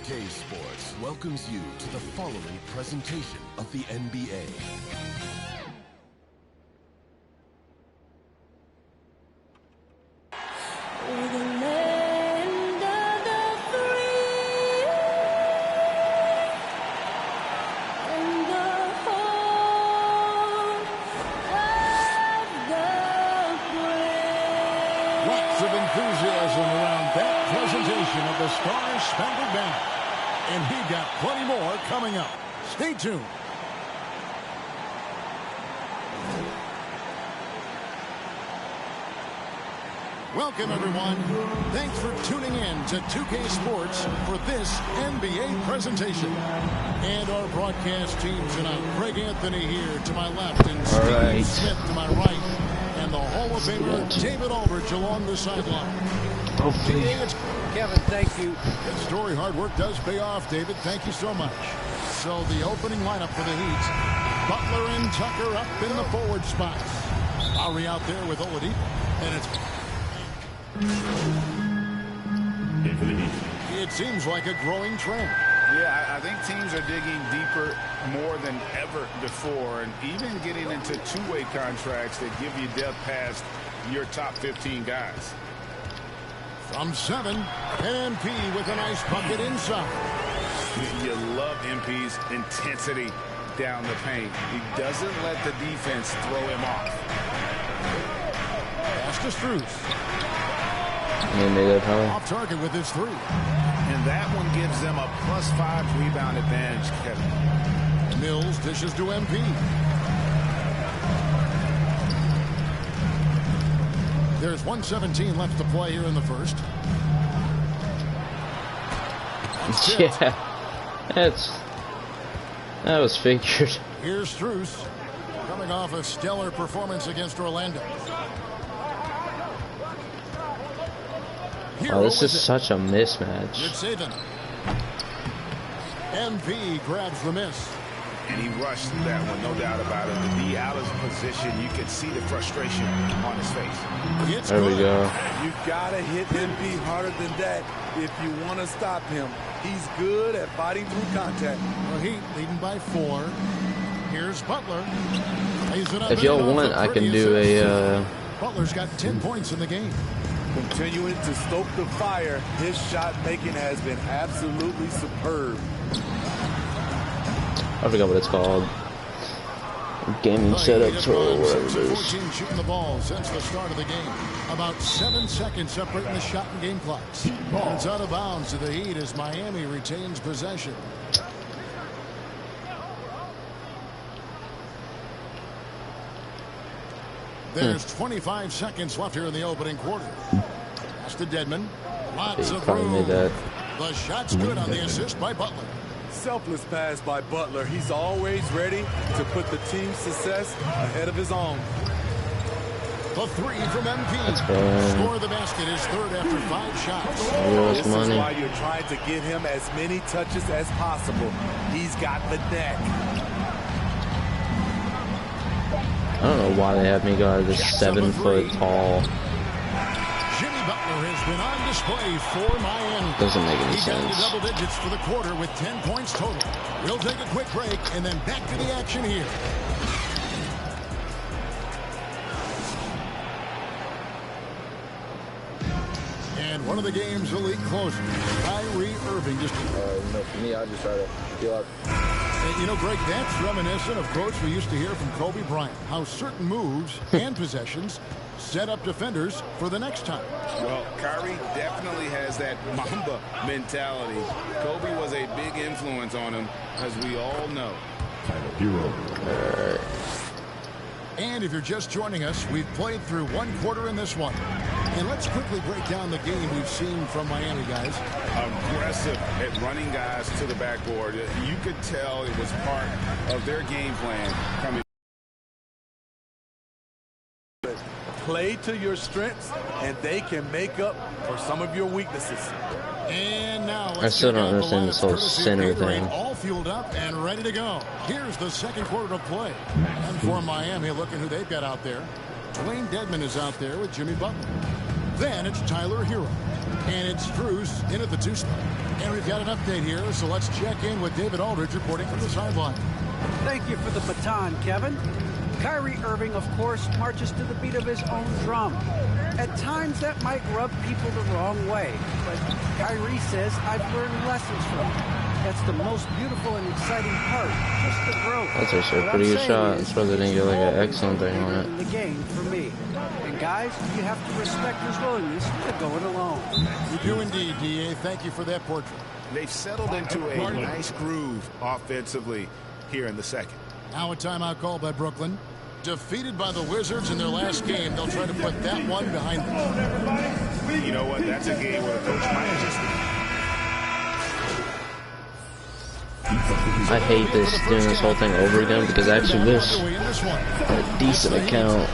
K Sports welcomes you to the following presentation of the NBA. Lots of enthusiasm around that presentation of the Star-Spangled Banner. And he got plenty more coming up. Stay tuned. Welcome, everyone. Thanks for tuning in to 2K Sports for this NBA presentation. And our broadcast team tonight. Greg Anthony here to my left and Steve Smith to my right. And the Hall of Famer David Aldridge along the sideline. Kevin, thank you. That story, hard work does pay off, David. Thank you so much. So the opening lineup for the Heat. Butler and Tucker up in the forward spots. Lowry out there with Oladipo. And it seems like a growing trend. Yeah, I think teams are digging deeper more than ever before, and even getting into two-way contracts that give you depth past your top 15 guys. From 7, MP with a nice bucket inside. You love MP's intensity down the paint. He doesn't let the defense throw him off. Pass to Strus. Off target with his 3. And that one gives them a +5 rebound advantage, Kevin. Mills dishes to MP. There's 1:17 left to play here in the first. Yeah, that was figured. Here's Strus, coming off a stellar performance against Orlando. Oh, this is such a mismatch. It's Saban. MP grabs the miss. And he rushed that one, no doubt about it. The D out of position, you could see the frustration on his face. There we go. You gotta hit MP harder than that if you want to stop him. He's good at fighting through contact. Well, Heat leading by 4. Here's Butler. If y'all want, I can do a. Butler's got 10 points in the game. Continuing to stoke the fire, his shot making has been absolutely superb. I forgot what it's called. Gaming setup or whatever it is. 14 shooting the ball since the start of the game. About 7 seconds separating the shot and game clocks. It's out of bounds to the Heat as Miami retains possession. There's 25 seconds left here in the opening quarter. Pass to Dedmon. Lots of room. The shot's good on the assist by Butler. Selfless pass by Butler. He's always ready to put the team's success ahead of his own. The three from MP. Score the basket is third after 5 shots. This is why you're trying to get him as many touches as possible. He's got the neck. I don't know why they have me guard this 7 foot tall. Jimmy Butler has been on display for Miami. Doesn't make any sense. He got into double digits for the quarter with 10 points total. We'll take a quick break and then back to the action here. And one of the game's elite closers, Kyrie Irving. You know, for me, I just try to feel out. And, you know, Greg, that's reminiscent of quotes we used to hear from Kobe Bryant, how certain moves and possessions set up defenders for the next time. Well, Kyrie definitely has that Mamba mentality. Kobe was a big influence on him, as we all know. And if you're just joining us, we've played through 1 quarter in this one. And let's quickly break down the game we've seen from Miami, guys. Aggressive at running guys to the backboard. You could tell it was part of their game plan coming. Play to your strengths, and they can make up for some of your weaknesses. And now I still don't understand this whole center thing. All fueled up and ready to go. Here's the second quarter of play. And for Miami, look at who they've got out there. Dwayne Dedmon is out there with Jimmy Butler. Then it's Tyler Hero. And it's Drews in at the 2 spot. And we've got an update here, so let's check in with David Aldridge reporting from the sideline. Thank you for the baton, Kevin. Kyrie Irving, of course, marches to the beat of his own drum. At times, that might rub people the wrong way, but Kyrie says, I've learned lessons from it. That's the most beautiful and exciting part, just the growth. That's actually a pretty good shot. I'm surprised they didn't get like an excellent thing on it. In the game for me. And guys, you have to respect his willingness to go it alone. You do indeed, D.A. Thank you for that portrait. They've settled into a nice groove offensively here in the second. Now a timeout call by Brooklyn. Defeated by the Wizards in their last game, they'll try to put that one behind them. You know what? That's a game where the coach might just... I hate doing this whole thing over again because I actually wish a decent account.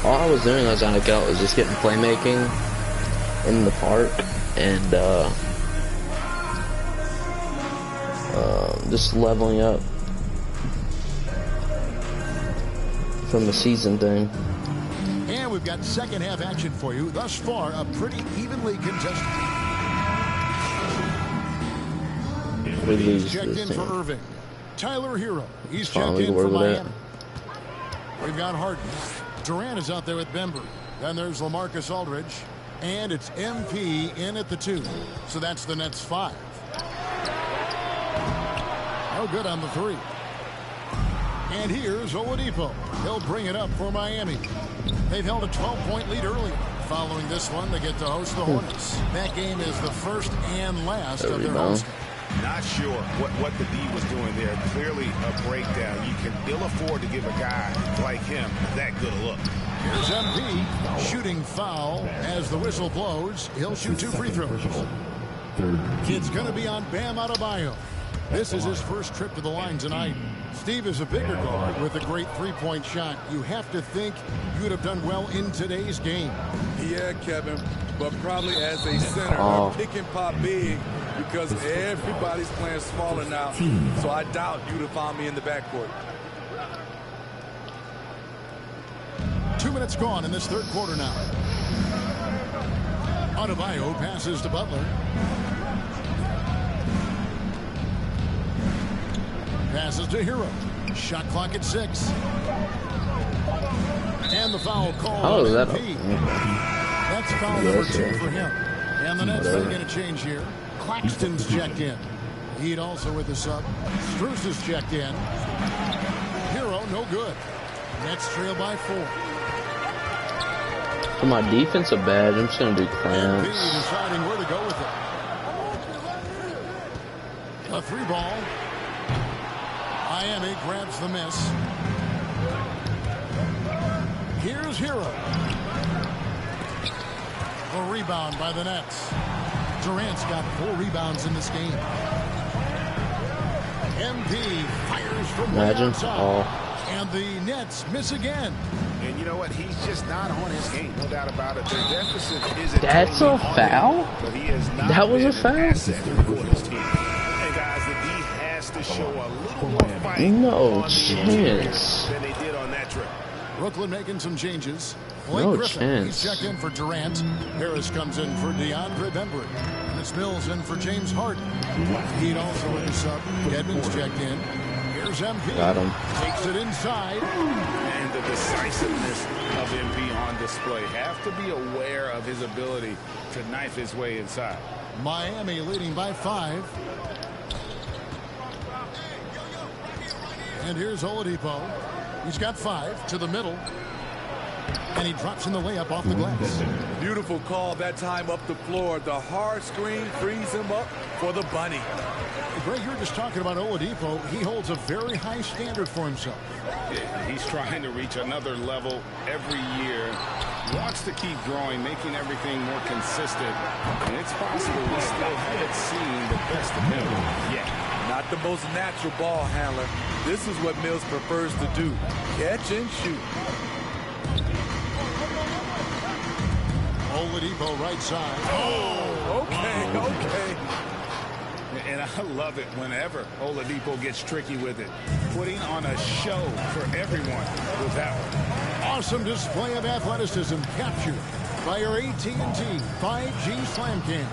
All I was doing on that account was just getting playmaking in the park and just leveling up from the season thing. And we've got second half action for you. Thus far, a pretty evenly contested. He's checked in for Irving. Tyler Hero. He's checked in for Miami. We've got Harden. Durant is out there with Bembry. Then there's LaMarcus Aldridge. And it's MP in at the 2. So that's the Nets 5. No good on the 3. And here's Oladipo. He'll bring it up for Miami. They've held a 12-point lead earlier. Following this one, they get to host the Hornets. That game is the first and last of their host. Not sure what the D was doing there. Clearly a breakdown. You can ill afford to give a guy like him that good a look. Here's MP shooting foul as the whistle blows. He'll shoot 2 free throws. Kid's going to be on Bam Adebayo. This is his first trip to the line tonight. Steve is a bigger guard with a great 3-point shot. You have to think you'd have done well in today's game. Yeah, Kevin, but probably as a center, or pick and pop big because everybody's playing smaller now. So I doubt you'd have found me in the backcourt. 2 minutes gone in this third quarter now. Adebayo passes to Butler. Passes to Hero. Shot clock at 6. And the foul call. Oh, is that That's foul number 2 for him. And the Nets going to change here. Claxton's checked in. Heat also with the sub. Strus is checked in. Hero, no good. Nets trail by 4. For my defensive badge, I'm just going to do clamps. Deciding where to go with it. A 3 ball. Miami grabs the miss. Here's Hero. A rebound by the Nets. Durant's got 4 rebounds in this game. MP fires from Imagine. outside. And the Nets miss again. And you know what? He's just not on his game. No doubt about it. Their deficit isn't That's totally a foul? but he has not That was a been an foul? asset for his team. And guys, the D has to show a little more fight No on chance. than they did on that trip. Brooklyn making some changes. Blake No Griffin, chance. he's checked in for Durant. Harris comes in for DeAndre Bembry. And it's Mills in for James Harden. Heat also in sub. Edmonds checked in. Here's MP. Got him. Takes it inside. And the decisiveness of MP on display. Have to be aware of his ability to knife his way inside. Miami leading by 5. And here's Oladipo. He's got 5 to the middle. And he drops in the layup off the glass. Beautiful call that time up the floor. The hard screen frees him up for the bunny. Greg, you're just talking about Oladipo. He holds a very high standard for himself. He's trying to reach another level every year. Wants to keep growing, making everything more consistent. And it's possible we still haven't seen the best of him yet. Not the most natural ball handler. This is what Mills prefers to do. Catch and shoot. Oladipo right side. Oh, okay. And I love it whenever Oladipo gets tricky with it. Putting on a show for everyone with that one. Awesome display of athleticism captured by your AT&T 5G Slam Cam.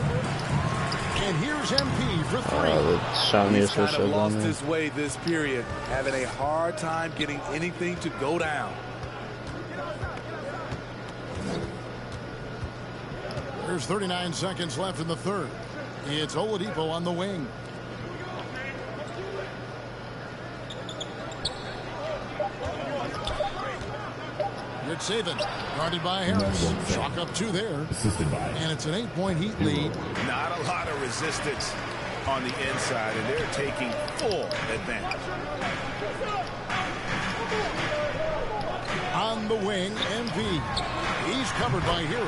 And here's MP for 3. He's kind of lost his way this period, having a hard time getting anything to go down. There's 39 seconds left in the third. It's Oladipo on the wing. Good saving. Guarded by Harris. Chalk up 2 there. And it's an 8-point Heat lead. Not a lot of resistance on the inside, and they're taking full advantage. On the wing, MP. He's covered by Hero.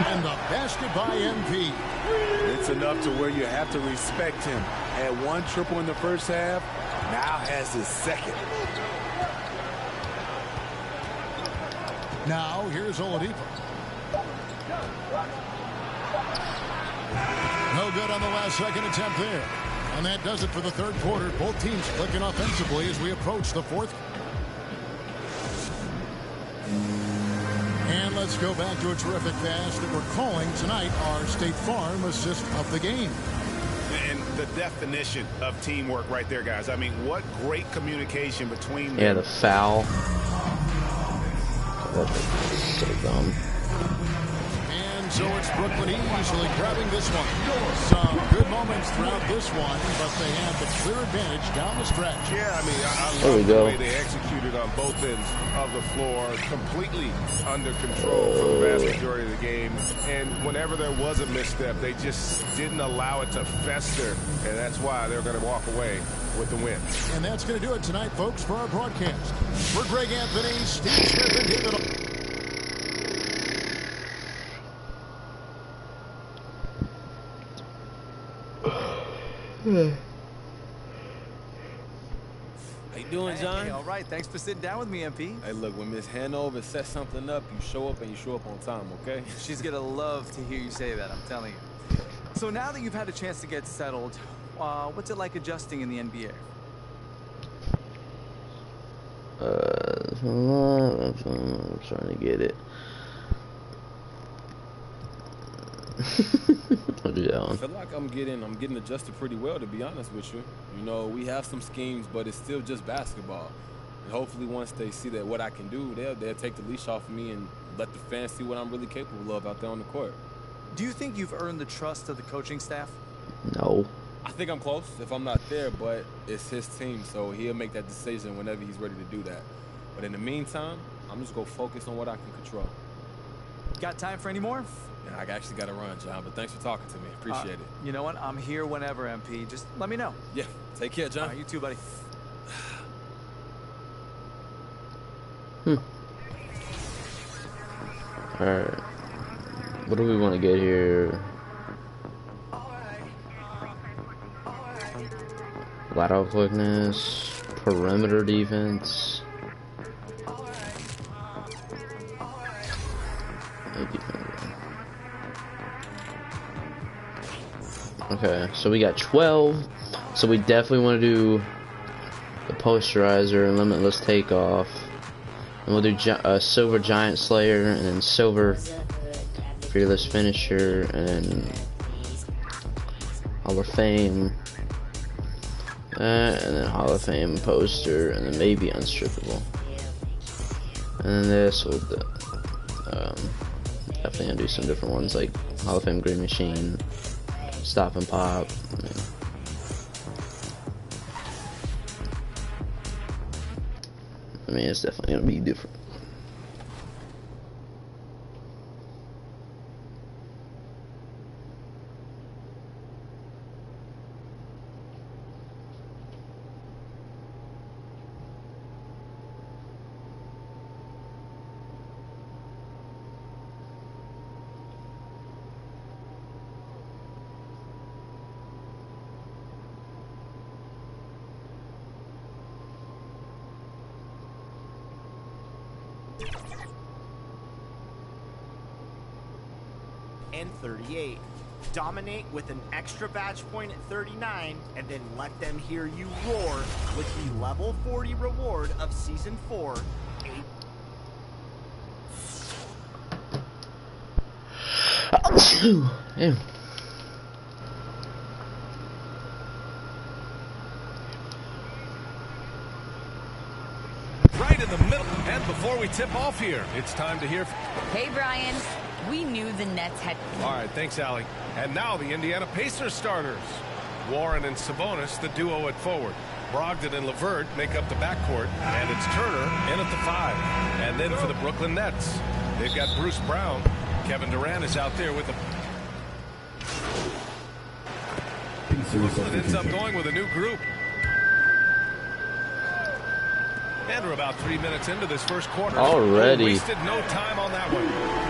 And the basket by MP. It's enough to where you have to respect him. Had 1 triple in the first half, now has his second. Now, here's Oladipo. No good on the last second attempt there. And that does it for the third quarter. Both teams clicking offensively as we approach the fourth. And let's go back to a terrific pass that we're calling tonight our State Farm assist of the game. And the definition of teamwork right there, guys. I mean, what great communication between them. Yeah, the foul. That's so dumb. And so it's Brooklyn easily grabbing this one. Some good moments throughout this one, but they have the clear advantage down the stretch. Yeah, I mean, I love the way they executed on both ends of the floor, completely under control for the vast majority of the game. And whenever there was a misstep, they just didn't allow it to fester, and that's why they're going to walk away with the win. And that's going to do it tonight, folks, for our broadcast. For Greg Anthony, Steve Smith, and David. How you doing, John? Hey, all right. Thanks for sitting down with me, MP. Hey, look, when Miss Hanover sets something up, you show up and you show up on time, okay? She's going to love to hear you say that, I'm telling you. So now that you've had a chance to get settled, what's it like adjusting in the NBA? I'm trying to get it. I'll do that one. I feel like I'm getting adjusted pretty well, to be honest with you. You know, we have some schemes, but it's still just basketball. And hopefully once they see that what I can do, they'll take the leash off of me and let the fans see what I'm really capable of out there on the court. Do you think you've earned the trust of the coaching staff? No. I think I'm close if I'm not there, but it's his team, so he'll make that decision whenever he's ready to do that. But in the meantime, I'm just going to focus on what I can control. Got time for any more? Yeah, I actually got to run, John, but thanks for talking to me. Appreciate it. You know what? I'm here whenever, MP. Just let me know. Yeah, take care, John. You too, buddy. Alright. What do we want to get here? Lateral quickness, perimeter defense. Okay, so we got 12. So we definitely want to do the posterizer and limitless takeoff. And we'll do silver giant slayer and then silver fearless finisher and then Hall of Fame. And then Hall of Fame poster, and then maybe unstrippable. And then this will definitely gonna do some different ones like Hall of Fame Green Machine, Stop and Pop. I mean, it's definitely gonna be different. And 38. Dominate with an extra badge point at 39, and then let them hear you roar with the level 40 reward of Season 4. Yeah. Right in the middle. And before we tip off here, it's time to hear. Hey, Brian. We knew the Nets had... All right, thanks, Allie. And now the Indiana Pacers starters. Warren and Sabonis, the duo at forward. Brogdon and LeVert make up the backcourt. And it's Turner in at the 5. And then for the Brooklyn Nets, they've got Bruce Brown. Kevin Durant is out there with the... Brooklyn ends up going with a new group. And we're about 3 minutes into this first quarter. Already. Wasted no time on that one.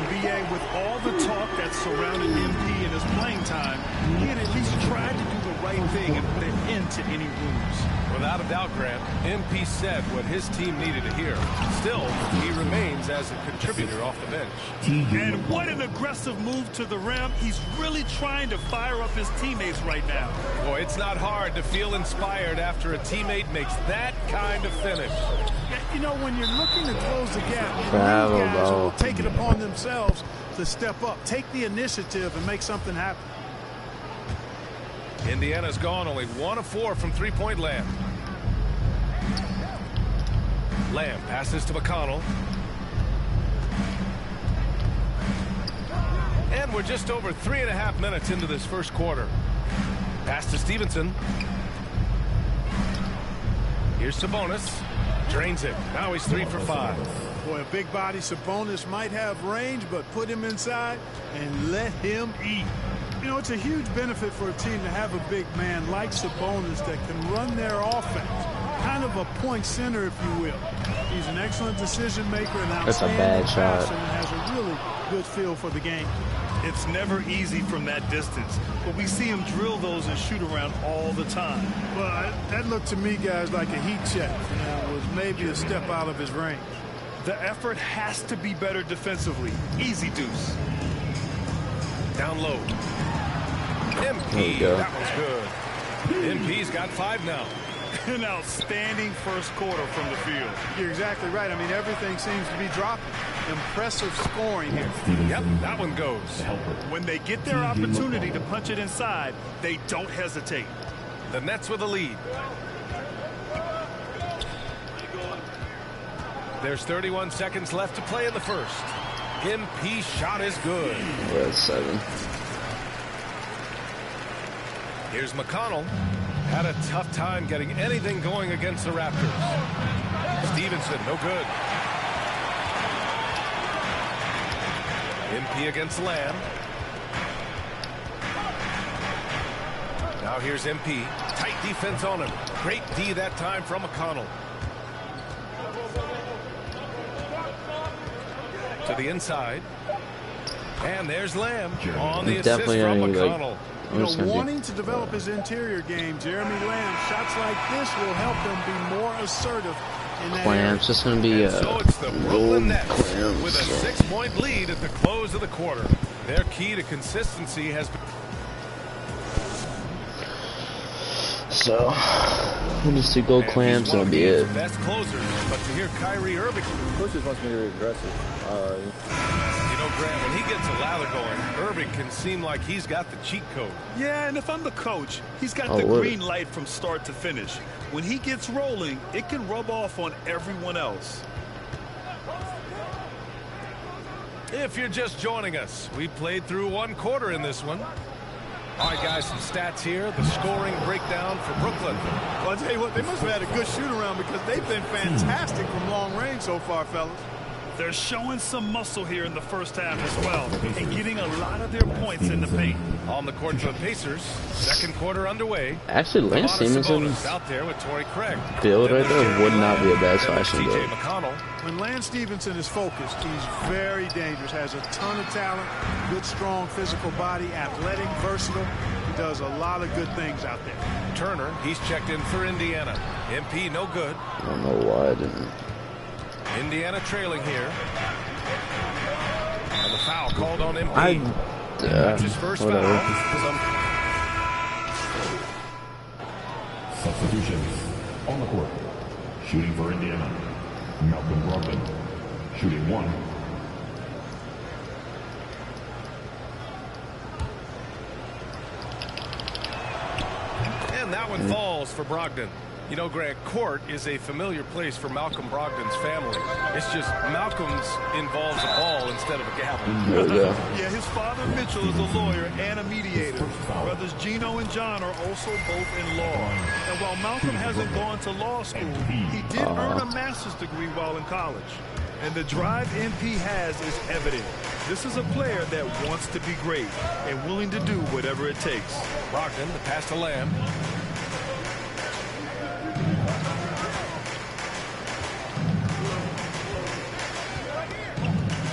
BA, with all the talk that surrounded MP in his playing time, he had at least tried to do the right thing and put an end to any rumors. Without a doubt, Grant, MP said what his team needed to hear. Still, he remains as a contributor off the bench. And what an aggressive move to the rim. He's really trying to fire up his teammates right now. Boy, it's not hard to feel inspired after a teammate makes that kind of finish. You know, when you're looking to close the gap, you need Travel, guys who will bro. take it upon themselves to step up, take the initiative, and make something happen. Indiana's gone only 1 of 4 from three-point land. Lamb passes to McConnell. And we're just over 3.5 minutes into this first quarter. Pass to Stevenson. Here's Sabonis. Drains it. Now he's 3 for 5. Boy, a big body Sabonis might have range, but put him inside and let him eat. You know, it's a huge benefit for a team to have a big man like Sabonis that can run their offense. Kind of a point center, if you will. He's an excellent decision maker and outstanding passer and has a really good feel for the game. It's never easy from that distance, but we see him drill those and shoot around all the time. Well, that looked to me, guys, like a heat check. It was maybe a step out of his range. The effort has to be better defensively. Easy deuce. Down low. MP, that was good. MP's got 5 now. An outstanding first quarter from the field. You're exactly right. I mean, everything seems to be dropping. Impressive scoring here. Yep, that one goes. When they get their opportunity to punch it inside, they don't hesitate. The Nets with a lead. There's 31 seconds left to play in the first. MP shot is good. We're at 7. Here's McConnell. Had a tough time getting anything going against the Raptors. Stevenson, no good. MP against Lamb. Now here's MP. Tight defense on him. Great D that time from McConnell. To the inside. And there's Lamb on the assist from McConnell. wanting to develop his interior game, Jeremy Lamb, shots like this will help him be more assertive in that area. Clams, just gonna be So it's the Brooklyn Nets clams. with a 6-point lead at the close of the quarter. Their key to consistency has been. So we'll just do gold clams and that'll be it. Best closers, but to hear Kyrie Irving. Coaches wants me to be aggressive. You know, Grant, when he gets a lather going, Irving can seem like he's got the cheat code. Yeah, and if I'm the coach, he's got the green light from start to finish. When he gets rolling, it can rub off on everyone else. If you're just joining us, we played through one quarter in this one. All right, guys, some stats here. The scoring breakdown for Brooklyn. Well, I'll tell you what, they must have had a good shoot-around because they've been fantastic from long range so far, fellas. They're showing some muscle here in the first half as well and getting a lot of their points in the paint. On the court for the Pacers, second quarter underway. Actually, Lance Stevenson's out there with Torrey Craig. build right there would not be a bad slashing build. When Lance Stevenson is focused, he's very dangerous, has a ton of talent, good, strong physical body, athletic, versatile. He does a lot of good things out there. Turner, he's checked in for Indiana. MP, no good. I don't know why I didn't. Indiana trailing here. And the foul called on MP. That's his first foul. Substitutions on the court. Shooting for Indiana, Malcolm Brogdon. Shooting 1. And that one falls for Brogdon. You know, Grant, court is a familiar place for Malcolm Brogdon's family. It's just Malcolm's involves a ball instead of a gavel. Yeah, his father Mitchell is a lawyer and a mediator. Brothers Gino and John are also both in law. And while Malcolm hasn't gone to law school, he did earn a master's degree while in college. And the drive MP has is evident. This is a player that wants to be great and willing to do whatever it takes. Brogdon, the pass to Lamb.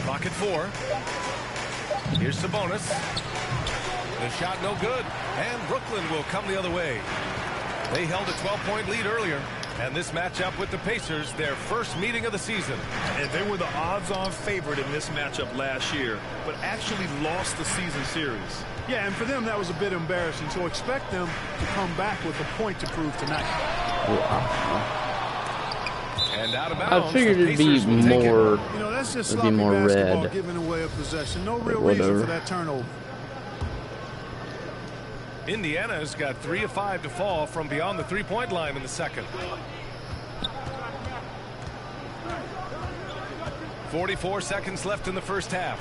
Clock at 4. Here's Sabonis. The shot no good. And Brooklyn will come the other way. They held a 12-point lead earlier. And this matchup with the Pacers, their first meeting of the season. And they were the odds-on favorite in this matchup last year, but actually lost the season series. Yeah, and for them that was a bit embarrassing, so expect them to come back with a point to prove tonight. And out of bounds, I figured it'd be more, you know, that's just it'd be more red. Giving away a possession. No real reason for that turnover. Indiana's got 3 of 5 to fall from beyond the three-point line in the second. 44 seconds left in the first half.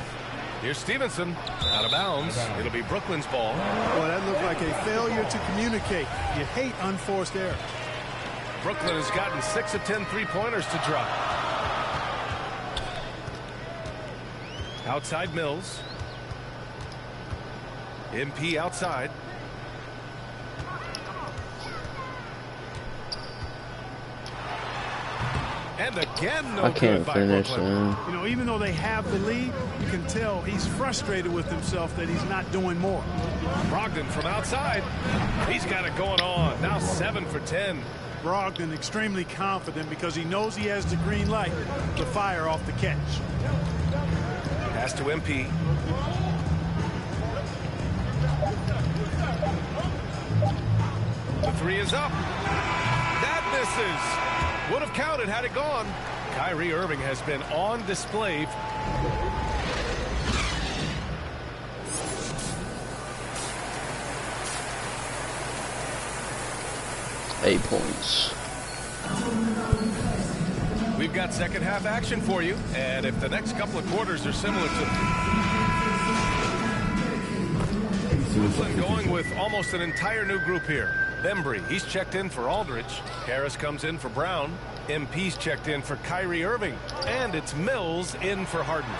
Here's Stevenson out of bounds. It'll be Brooklyn's ball. Well, that looked like a failure to communicate. You hate unforced error. Brooklyn has gotten 6 of 10 three-pointers to drop. Outside Mills. MP outside. And again, no I can't good by finish. Brooklyn. You know, even though they have the lead, you can tell he's frustrated with himself that he's not doing more. Brogdon from outside. He's got it going on. Now 7 for 10. Brogdon extremely confident because he knows he has the green light to fire off the catch. Pass to MP. The 3 is up. That misses. Would have counted had it gone. Kyrie Irving has been on display. Eight points. We've got second half action for you. And if the next couple of quarters are similar to Brooklyn going with almost an entire new group here. Bembry, he's checked in for Aldridge. Harris comes in for Brown. MP's checked in for Kyrie Irving. And it's Mills in for Harden.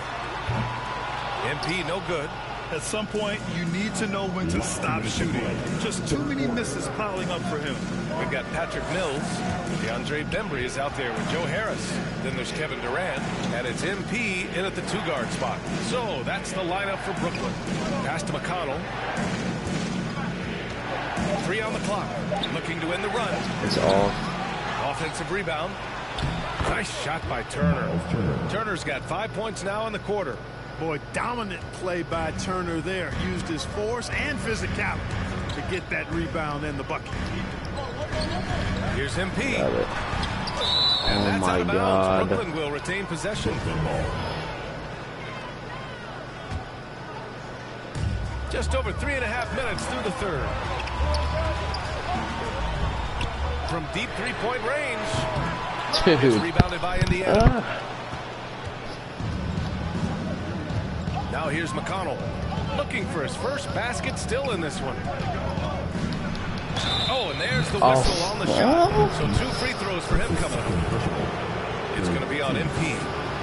MP no good. At some point, you need to know when to stop shooting. Just too many misses piling up for him. We've got Patrick Mills. DeAndre Bembry is out there with Joe Harris. Then there's Kevin Durant. And it's MP in at the 2-guard spot. So that's the lineup for Brooklyn. Pass to McConnell. 3 on the clock. Looking to win the run. It's all. Offensive rebound. Nice shot by Turner. Turner's got 5 points now in the quarter. Boy, dominant play by Turner there. Used his force and physicality to get that rebound and the bucket. Here's MP. Got it. And Oh that's my out of bounds. God. Brooklyn will retain possession. Just over 3.5 minutes through the third. From deep three-point range. Dude. It's rebounded by Indiana. Now here's McConnell. Looking for his first basket, still in this one. Oh, and there's the whistle on the shot. So 2 free throws for him coming up. It's going to be on MP.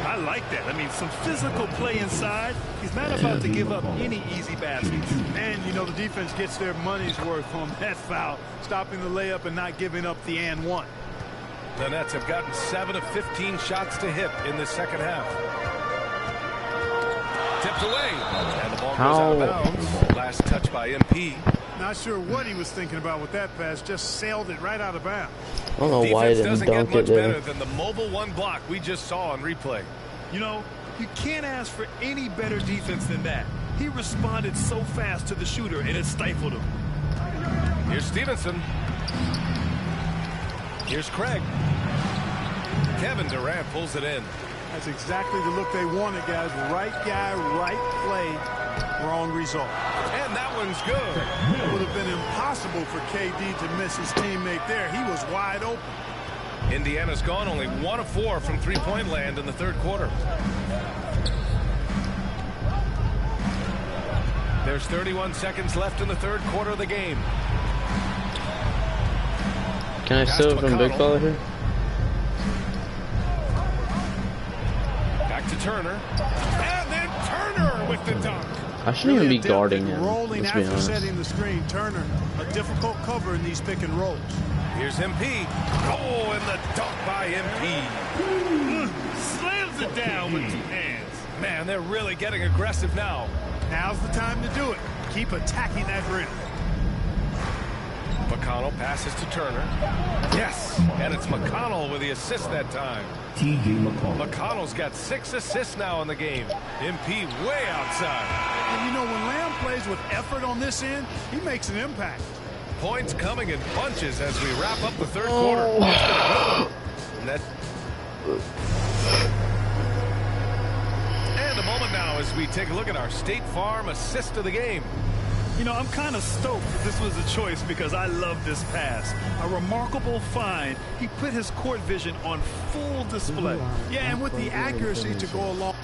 I like that. I mean, some physical play inside. He's not about to give up any easy baskets. And, you know, the defense gets their money's worth on that foul, stopping the layup and not giving up the and one. The Nets have gotten 7 of 15 shots to hit in the second half. Tipped away. And the ball goes out of bounds. Last touch by MP. Not sure what he was thinking about with that pass. Just sailed it right out of bounds. I don't know why he didn't dunk it there. Better than the mobile one block we just saw on replay. You know, you can't ask for any better defense than that. He responded so fast to the shooter, and it stifled him. Here's Stevenson. Here's Craig. Kevin Durant pulls it in. That's exactly the look they wanted, guys. Right guy, right play, wrong result. And that one's good. It would have been impossible for KD to miss his teammate there. He was wide open. Indiana's gone only 1 of 4 from three-point land in the third quarter. There's 31 seconds left in the third quarter of the game. Can I steal from Big Fella here? Back to Turner. And then Turner with the dunk. I shouldn't even be guarding him. Rolling Let's be after honest. setting the screen. Turner, a difficult cover in these pick and rolls. Here's MP. Oh, and the dunk by MP. Slams it down with 2 hands. Man, they're really getting aggressive now. Now's the time to do it. Keep attacking that rim. McConnell passes to Turner. Yes, and it's McConnell with the assist that time. T.J. McConnell. McConnell's got 6 assists now in the game. MP way outside. And you know, when Lamb plays with effort on this end, he makes an impact. Points coming in bunches as we wrap up the third quarter. And a moment now as we take a look at our State Farm assist of the game. You know, I'm kind of stoked that this was a choice because I love this pass. A remarkable find. He put his court vision on full display. Yeah, and with the accuracy to go along.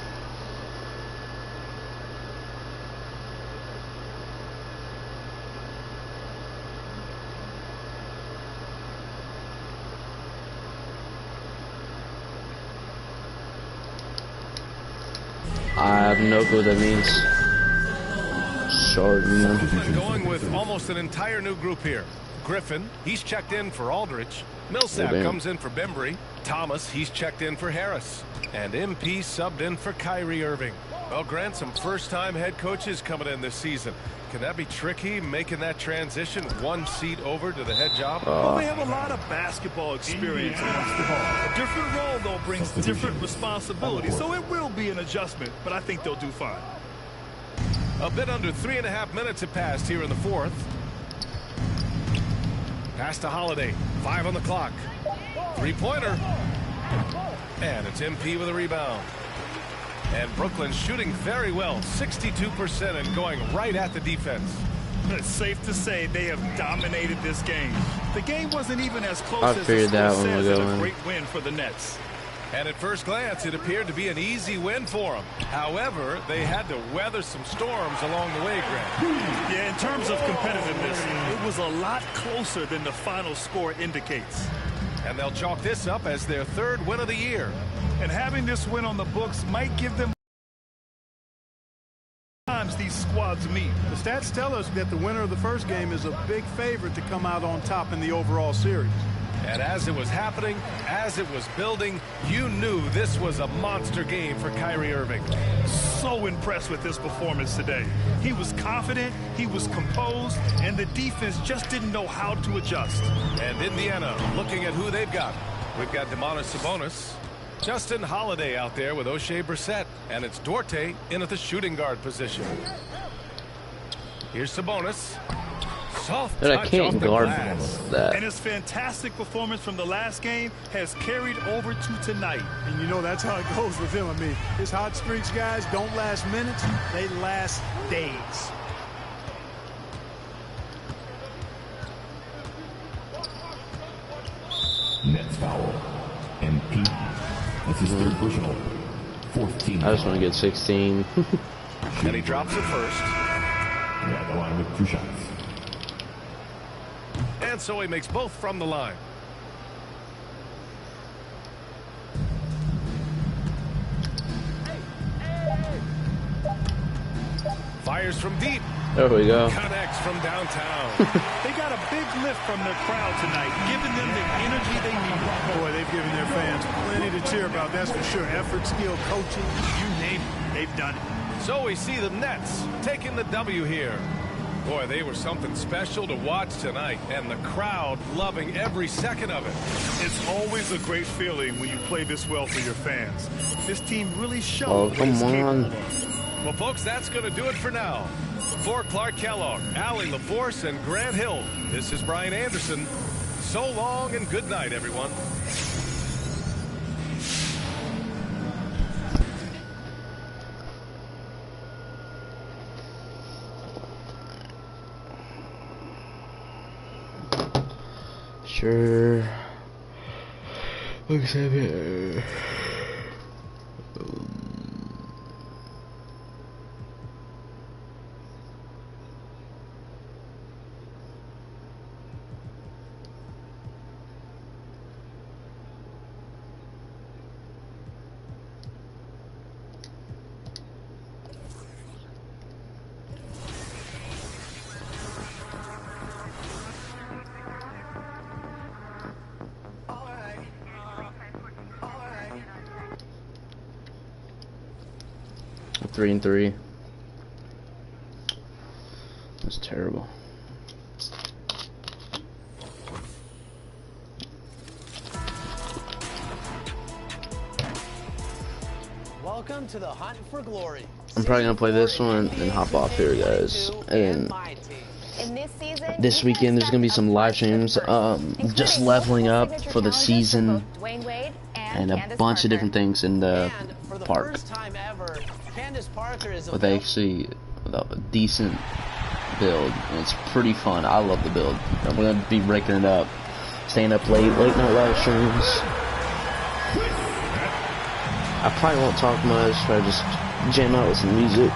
I have no clue what that means. Sorry, man. Going with almost an entire new group here. Griffin, he's checked in for Aldridge. Millsap comes in for Bembry. Thomas, he's checked in for Harris. And MP subbed in for Kyrie Irving. Well, Grant, some first-time head coaches coming in this season. Can that be tricky, making that transition 1 seat over to the head job? Well, they have a lot of basketball experience. A different role, though, brings different responsibilities. So it will be an adjustment, but I think they'll do fine. A bit under 3.5 minutes have passed here in the fourth. Pass to Holiday. 5 on the clock. Three-pointer. And it's MP with a rebound. And Brooklyn shooting very well. 62% and going right at the defense. It's safe to say they have dominated this game. The game wasn't even as close I as the figured score that one says. would It's go a in. great win for the Nets. And at first glance, it appeared to be an easy win for them. However, they had to weather some storms along the way, Grant. Yeah, in terms of competitiveness, it was a lot closer than the final score indicates. And they'll chalk this up as their 3rd win of the year. And having this win on the books might give them times these squads meet. The stats tell us that the winner of the first game is a big favorite to come out on top in the overall series. And as it was happening, as it was building, you knew this was a monster game for Kyrie Irving. So impressed with his performance today. He was confident, he was composed, and the defense just didn't know how to adjust. And Indiana looking at who they've got. We've got Domantas Sabonis, Justin Holiday out there with O'Shea Brissett, and it's Duarte in at the shooting guard position. Here's Sabonis. Soft but I touch can't off the guard glass. that. And his fantastic performance from the last game has carried over to tonight. And you know that's how it goes with him. I mean, his hot streaks, guys, don't last minutes. They last days. Nets foul. MP. That's his third personal. 4th team. I just want to get 16. And he drops it first. Yeah, the line with 2 shots. And so he makes both from the line. Fires from deep. There we go. Connects from downtown. They got a big lift from their crowd tonight, giving them the energy they need. Boy, they've given their fans plenty to cheer about, that's for sure. Effort, skill, coaching, you name it, they've done it. So we see the Nets taking the W here. Boy, they were something special to watch tonight, and the crowd loving every second of it. It's always a great feeling when you play this well for your fans. This team really showed. Oh, come on. Well, folks, that's going to do it for now. For Clark Kellogg, Allie LaForce, and Grant Hill, this is Brian Anderson. So long and good night, everyone. Sure. Looks like it. Three and 3. That's terrible. Welcome to the hunt for glory. I'm probably gonna play this one and hop off here, guys. And this weekend there's gonna be some live streams, just leveling up for the season, and a bunch of different things in the park. With actually a decent build, and it's pretty fun. I love the build. And we're gonna be breaking it up, staying up late night live streams. I probably won't talk much. I just jam out with some music,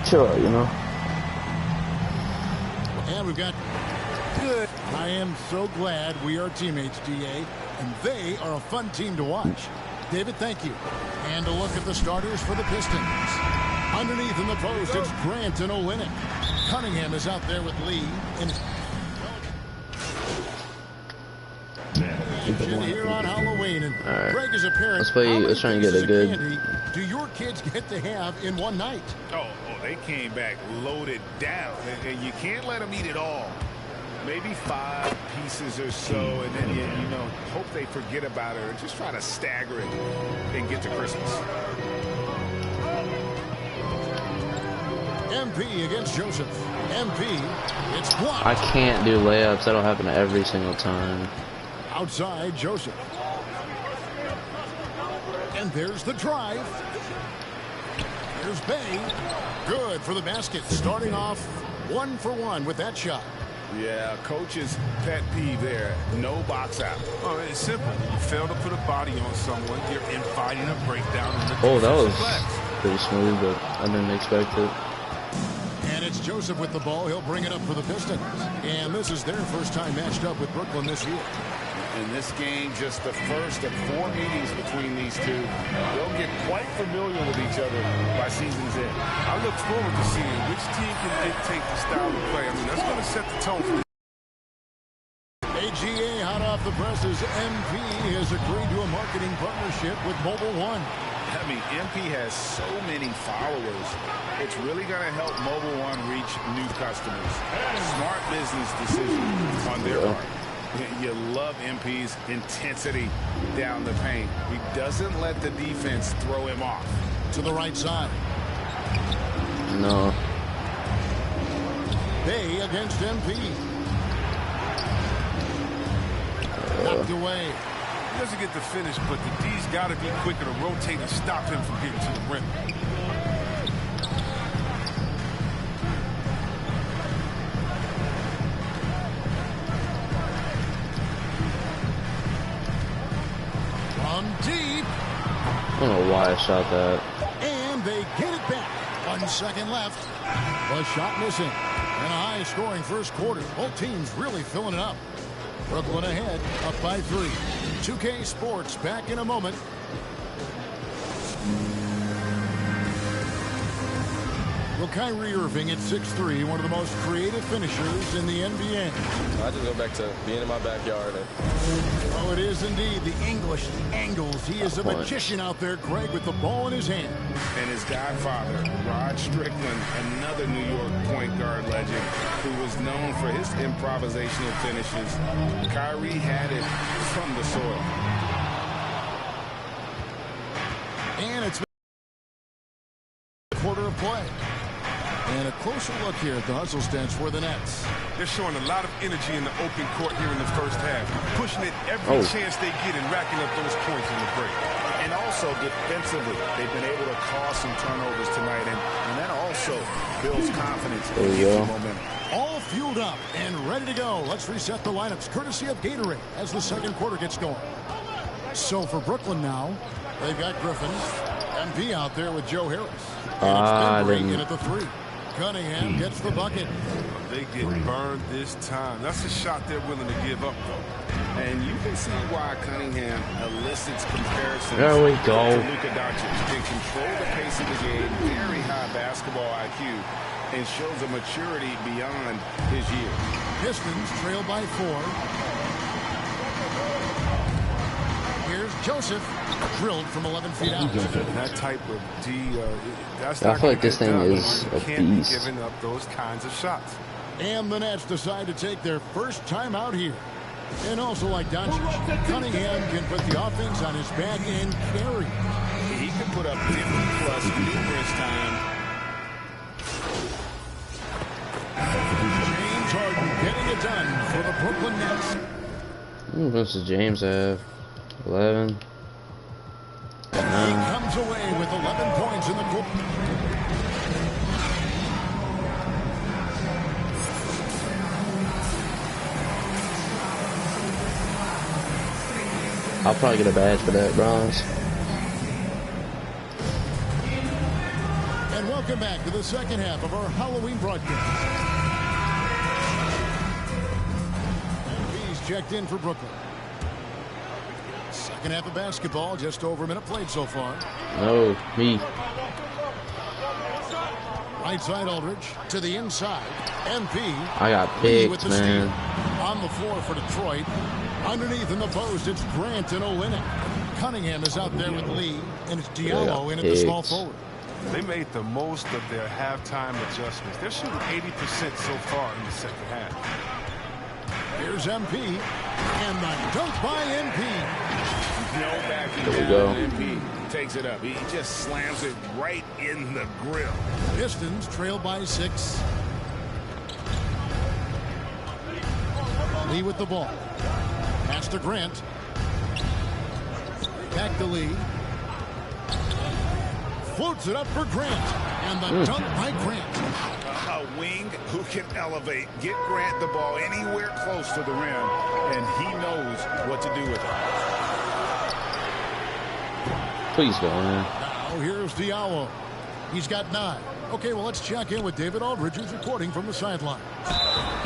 chill out, you know. And we've got good. I am so glad we are teammates, DA, and they are a fun team to watch. David, thank you. And a look at the starters for the Pistons. Underneath in the post, it's Grant and Olynyk. Cunningham is out there with Lee. And here on Halloween, and Greg is a parent. Let's try and get a good. Do your kids get to have in one night? Oh, they came back loaded down, and you can't let them eat it all. Maybe 5 pieces or so, and then you know, hope they forget about it or just try to stagger it and get to Christmas. MP against Joseph. MP, it's blocked. I can't do layups. That'll happen every single time. Outside, Joseph. And there's the drive. Here's Bay. Good for the basket. Starting off 1 for 1 with that shot. Yeah, coach's pet peeve there. No box out. Oh, it's simple. You fail to put a body on someone, you're inviting a breakdown in the Oh, that was defensive pretty smooth, but I didn't expect it. And it's Joseph with the ball. He'll bring it up for the Pistons. And this is their first time matched up with Brooklyn this year. In this game, just the first of 4 meetings between these two. They'll get quite familiar with each other by season's end. I look forward to seeing which team can dictate the style of play. I mean, that's going to set the tone for AGA, how off the presses, MP has agreed to a marketing partnership with Mobile One. I mean, MP has so many followers. It's really going to help Mobile One reach new customers. Smart business decision on their part. You love MP's intensity down the paint. He doesn't let the defense throw him off. To the right side. No. Bay against MP. Knocked away. He doesn't get the finish, but the D's got to be quicker to rotate and stop him from getting to the rim. From deep. I don't know why I shot that. And they get it back. 1 second left. A shot missing. And a high-scoring first quarter. Both teams really filling it up. Brooklyn ahead, up by 3. 2K Sports back in a moment. Well, Kyrie Irving at 6'3", one of the most creative finishers in the NBA. I just go back to being in my backyard. Oh, it is indeed the English angles. He is a magician out there, Greg, with the ball in his hand. And his godfather, Rod Strickland, another New York point guard legend who was known for his improvisational finishes. Kyrie had it from the soil. And it's a quarter of play. And a closer look here at the hustle stance for the Nets. They're showing a lot of energy in the open court here in the first half, pushing it every chance they get and racking up those points in the break. And also defensively, they've been able to cause some turnovers tonight, and that also builds confidence and momentum. All fueled up and ready to go. Let's reset the lineups, courtesy of Gatorade, as the second quarter gets going. So for Brooklyn now, they've got Griffin, MP out there with Joe Harris. And it's been breaking at the 3. Cunningham gets the bucket. They get burned this time. That's a shot they're willing to give up, though. And you can see why Cunningham elicits comparisons there we go. to Luka Doncic. Can control the pace of the game, very high basketball IQ, and shows a maturity beyond his years. Pistons trail by 4. Here's Joseph, drilled from 11 feet out. That type of D, that's I feel like this thing is a can't beast. be giving up those kinds of shots. And the Nets decide to take their first time out here. And also like Doncic, Cunningham can put the offense on his back and carry. He can put up 50-plus numerous times. James Harden getting it done for the Brooklyn Nets. What does James have? 11. He comes away with 11 points in the quarter. I'll probably get a badge for that, bronze. And welcome back to the second half of our Halloween broadcast. He's checked in for Brooklyn. Second half of basketball, just over a minute played so far. No, me. Right side Aldridge to the inside. MP. I got picked, man. On the floor for Detroit. Underneath in the post, it's Grant and Olynyk. Cunningham is out there with Lee, and it's Diallo in at the small forward. They made the most of their halftime adjustments. They're shooting 80% so far in the second half. Here's MP, and the dunk by MP. No backing there we down. go. MP takes it up. He just slams it right in the grill. Pistons trail by 6. Lee with the ball. Pass to Grant. Back to Lee. Floats it up for Grant. And the dunk by Grant. A wing who can elevate, get Grant the ball anywhere close to the rim, and he knows what to do with it. Please go, man. Now here's Diallo. He's got 9. Okay, well, let's check in with David Aldridge, who's reporting from the sideline.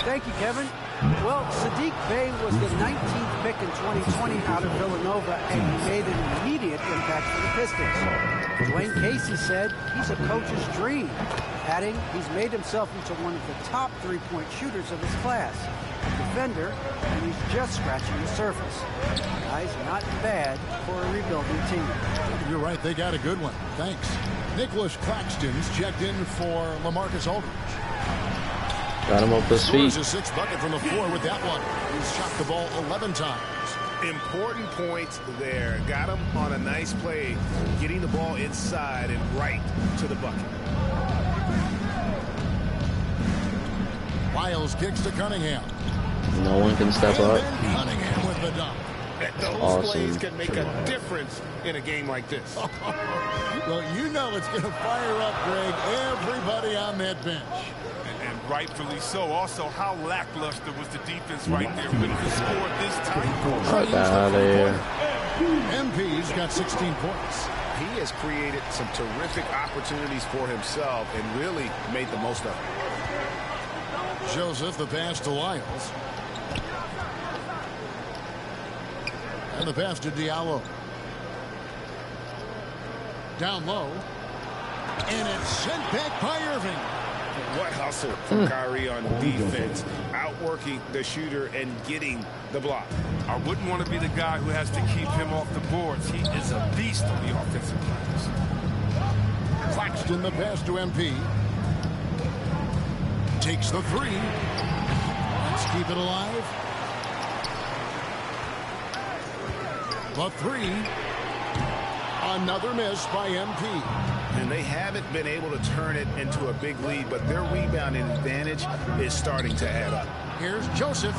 Thank you, Kevin. Well, Sadiq Bey was the 19th pick in 2020 out of Villanova, and he made an immediate impact for the Pistons. Dwayne Casey said he's a coach's dream, adding he's made himself into one of the top three-point shooters of his class, a defender, and he's just scratching the surface. Guys, not bad for a rebuilding team. You're right, they got a good one. Thanks. Nicholas Claxton's checked in for LaMarcus Aldridge. Got him up his feet. Scores a sixth bucket from the floor with that one. He's shot the ball 11 times. Important points there. Got him on a nice play, getting the ball inside and right to the bucket. Lyles kicks to Cunningham. No one can step up. Cunningham with the dunk. Those plays can make a difference in a game like this. Well, you know it's going to fire up, Greg, everybody on that bench. And rightfully so. Also, how lackluster was the defense right there when he scored this time? Get out of there. MP's got 16 points. He has created some terrific opportunities for himself and really made the most of it. Joseph, the pass to Lyles. And the pass to Diallo. Down low. And it's sent back by Irving. What hustle from Kyrie on defense. Outworking the shooter and getting the block. I wouldn't want to be the guy who has to keep him off the boards. He is a beast on the offensive glass. Claxton, the pass to MP. Takes the three. Let's keep it alive. The three. Another miss by MP. And they haven't been able to turn it into a big lead, but their rebounding advantage is starting to add up. Here's Joseph.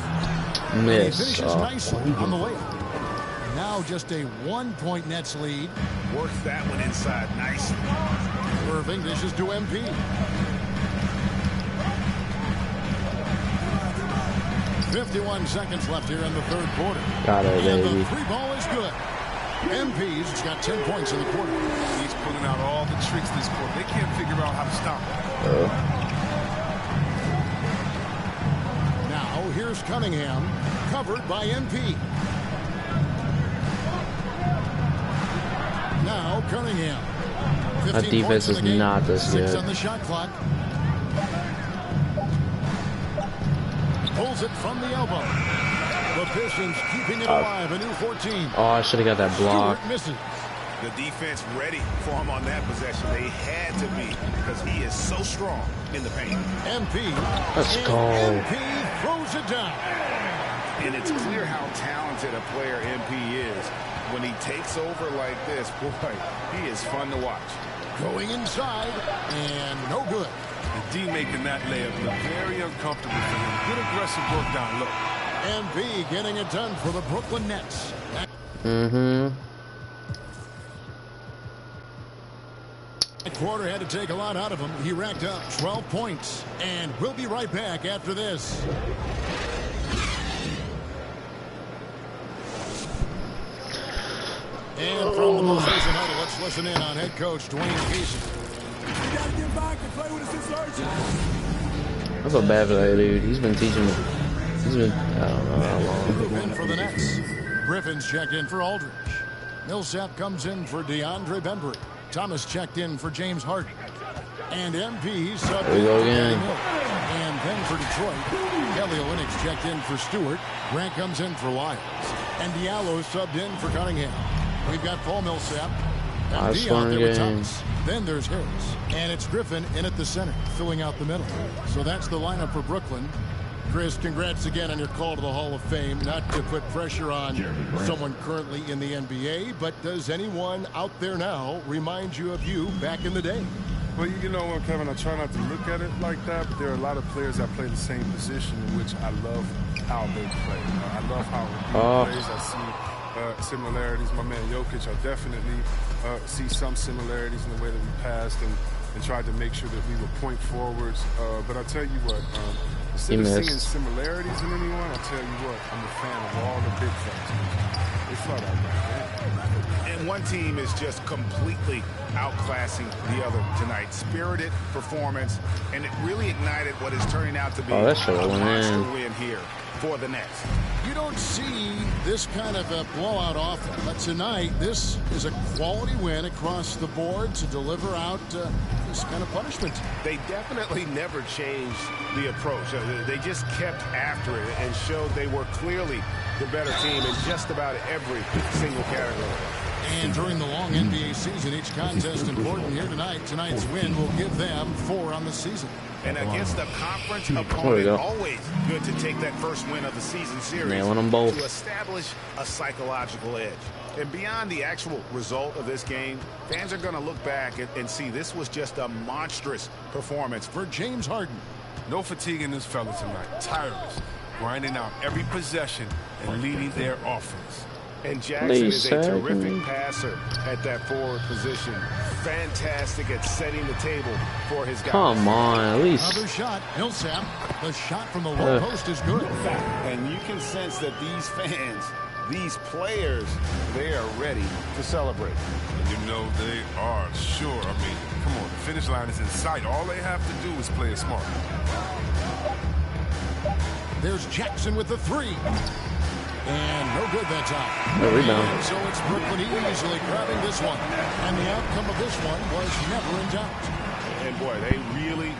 Miss. He finishes nicely on the layup. Now just a 1-point Nets lead. Works that one inside nicely. Irving dishes to MP. .51 seconds left here in the third quarter. Got it, and baby. The three ball is good. MP's got 10 points in the quarter. He's pulling out all the tricks this quarter. They can't figure out how to stop him. Now here's Cunningham, covered by MP. Now Cunningham. That defense is not this good. 6 on the shot clock. Pulls it from the elbow. The Pistons keeping it alive. A new 14. Oh, I should have got that block. Stewart misses. The defense ready for him on that possession. They had to be because he is so strong in the paint. MP. Let's go. MP throws it down. And it's clear how talented a player MP is. When he takes over like this, boy, he is fun to watch. Going inside and no good. The D making that layup look very uncomfortable for him. Good aggressive work down low. MP getting it done for the Brooklyn Nets. Mm-hmm. That quarter had to take a lot out of him. He racked up 12 points. And we'll be right back after this. And from the motivation huddle, let's listen in on head coach Dwayne Casey. You gotta get back and play with us. I feel bad for that dude. He's been teaching me. He's been, I don't know how long. In for the Nets. Griffin's checked in for Aldridge. Millsap comes in for DeAndre Bembry. Thomas checked in for James Harden. And MP subbed in for Danny Miller. And then for Detroit, Kelly Olynyk checked in for Stewart. Grant comes in for Lyles. And Diallo subbed in for Cunningham. We've got Paul Millsap. And Dion there with Thomas. Then there's Harris. And it's Griffin in at the center, filling out the middle. So that's the lineup for Brooklyn. Chris, congrats again on your call to the Hall of Fame. Not to put pressure on someone currently in the NBA, but does anyone out there now remind you of you back in the day? Well, you know what, Kevin, I try not to look at it like that, but there are a lot of players that play the same position, in which I love how they play. I love how he plays. I see similarities. My man Jokic, I definitely see some similarities in the way that we passed and tried to make sure that we were point forwards. But I tell you what, instead of seeing similarities in anyone, I tell you what, I'm a fan of all the big fellas. They flat out right. And one team is just completely outclassing the other tonight. Spirited performance, and it really ignited what is turning out to be a monster win here. the Nets. You don't see this kind of a blowout often, but tonight this is a quality win across the board to deliver out this kind of punishment. They definitely never changed the approach. They just kept after it and showed they were clearly the better team in just about every single category. And during the long NBA season, each contest important here tonight. Tonight's win will give them 4 on the season. And against a conference opponent, always good to take that first win of the season series Nailing them both. to establish a psychological edge. And beyond the actual result of this game, fans are going to look back and see this was just a monstrous performance for James Harden. No fatigue in this fella tonight. Tireless, grinding out every possession and leading their offense. And Jackson is a terrific passer at that forward position. Fantastic at setting the table for his guys. Come on, at least. Another shot, Millsap. The shot from the low post is good. And you can sense that these fans, these players, they are ready to celebrate. And you know they are, sure. I mean, come on, the finish line is in sight. All they have to do is play it smart. There's Jackson with the 3. And no good that time. No rebound. And so it's Brooklyn easily grabbing this one. And the outcome of this one was never in doubt. And boy, they really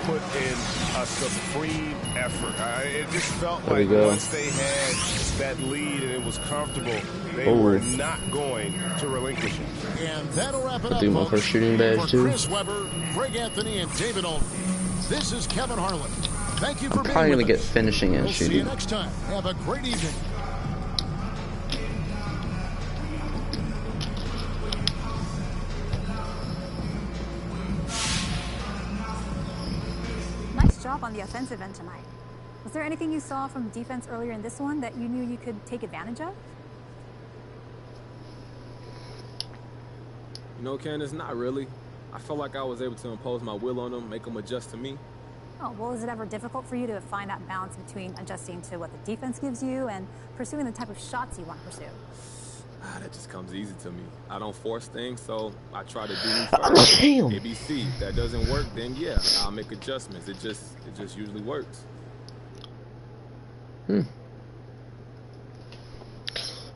put in a supreme effort. It just felt like once they had that lead and it was comfortable, they were not going to relinquish it. And that'll wrap it up. I think my first shooting badge too. Chris Webber, Greg Anthony, and David Olden. This is Kevin Harlan. Thank you for being probably with gonna get us. finishing and We'll shooting. see you next time. Have a great evening. Job on the offensive end tonight. Was there anything you saw from defense earlier in this one that you knew you could take advantage of? You know, Candace, not really. I felt like I was able to impose my will on them, make them adjust to me. Oh, well, is it ever difficult for you to find that balance between adjusting to what the defense gives you and pursuing the type of shots you want to pursue? That just comes easy to me. I don't force things, so I try to do me first. ABC. If that doesn't work, then yeah, I'll make adjustments. It just usually works.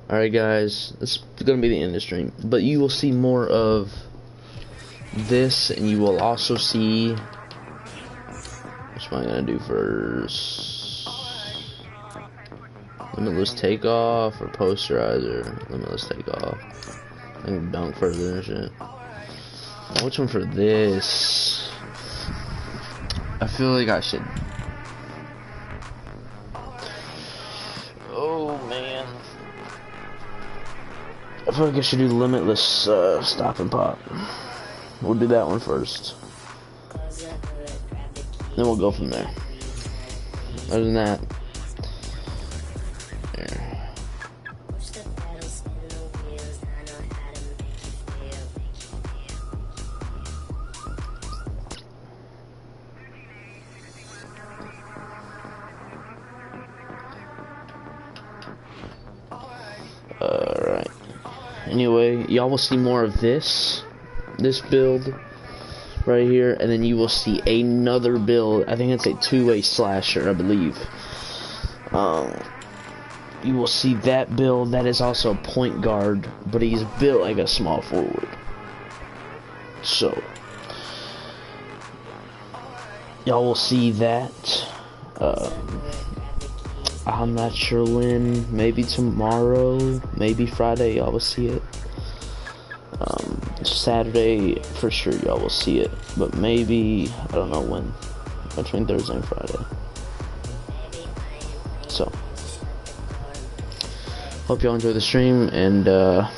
Alright guys, this is gonna be the end of the stream. But you will see more of this, and you will also see, what am I gonna do first? Limitless takeoff or posterizer? Limitless takeoff. I can dunk further and shit. Which one for this? I feel like I should. Oh man. I feel like I should do limitless stop and pop. We'll do that one first. Then we'll go from there. Other than that. Alright. Anyway, y'all will see more of this build right here, and then you will see another build. I think it's a two-way slasher, I believe. You will see that build. That is also a point guard, but he's built like a small forward. So y'all will see that. I'm not sure when. Maybe tomorrow. Maybe Friday. Y'all will see it. Saturday for sure. Y'all will see it. But maybe I don't know when. Between Thursday and Friday. So hope y'all enjoy the stream, and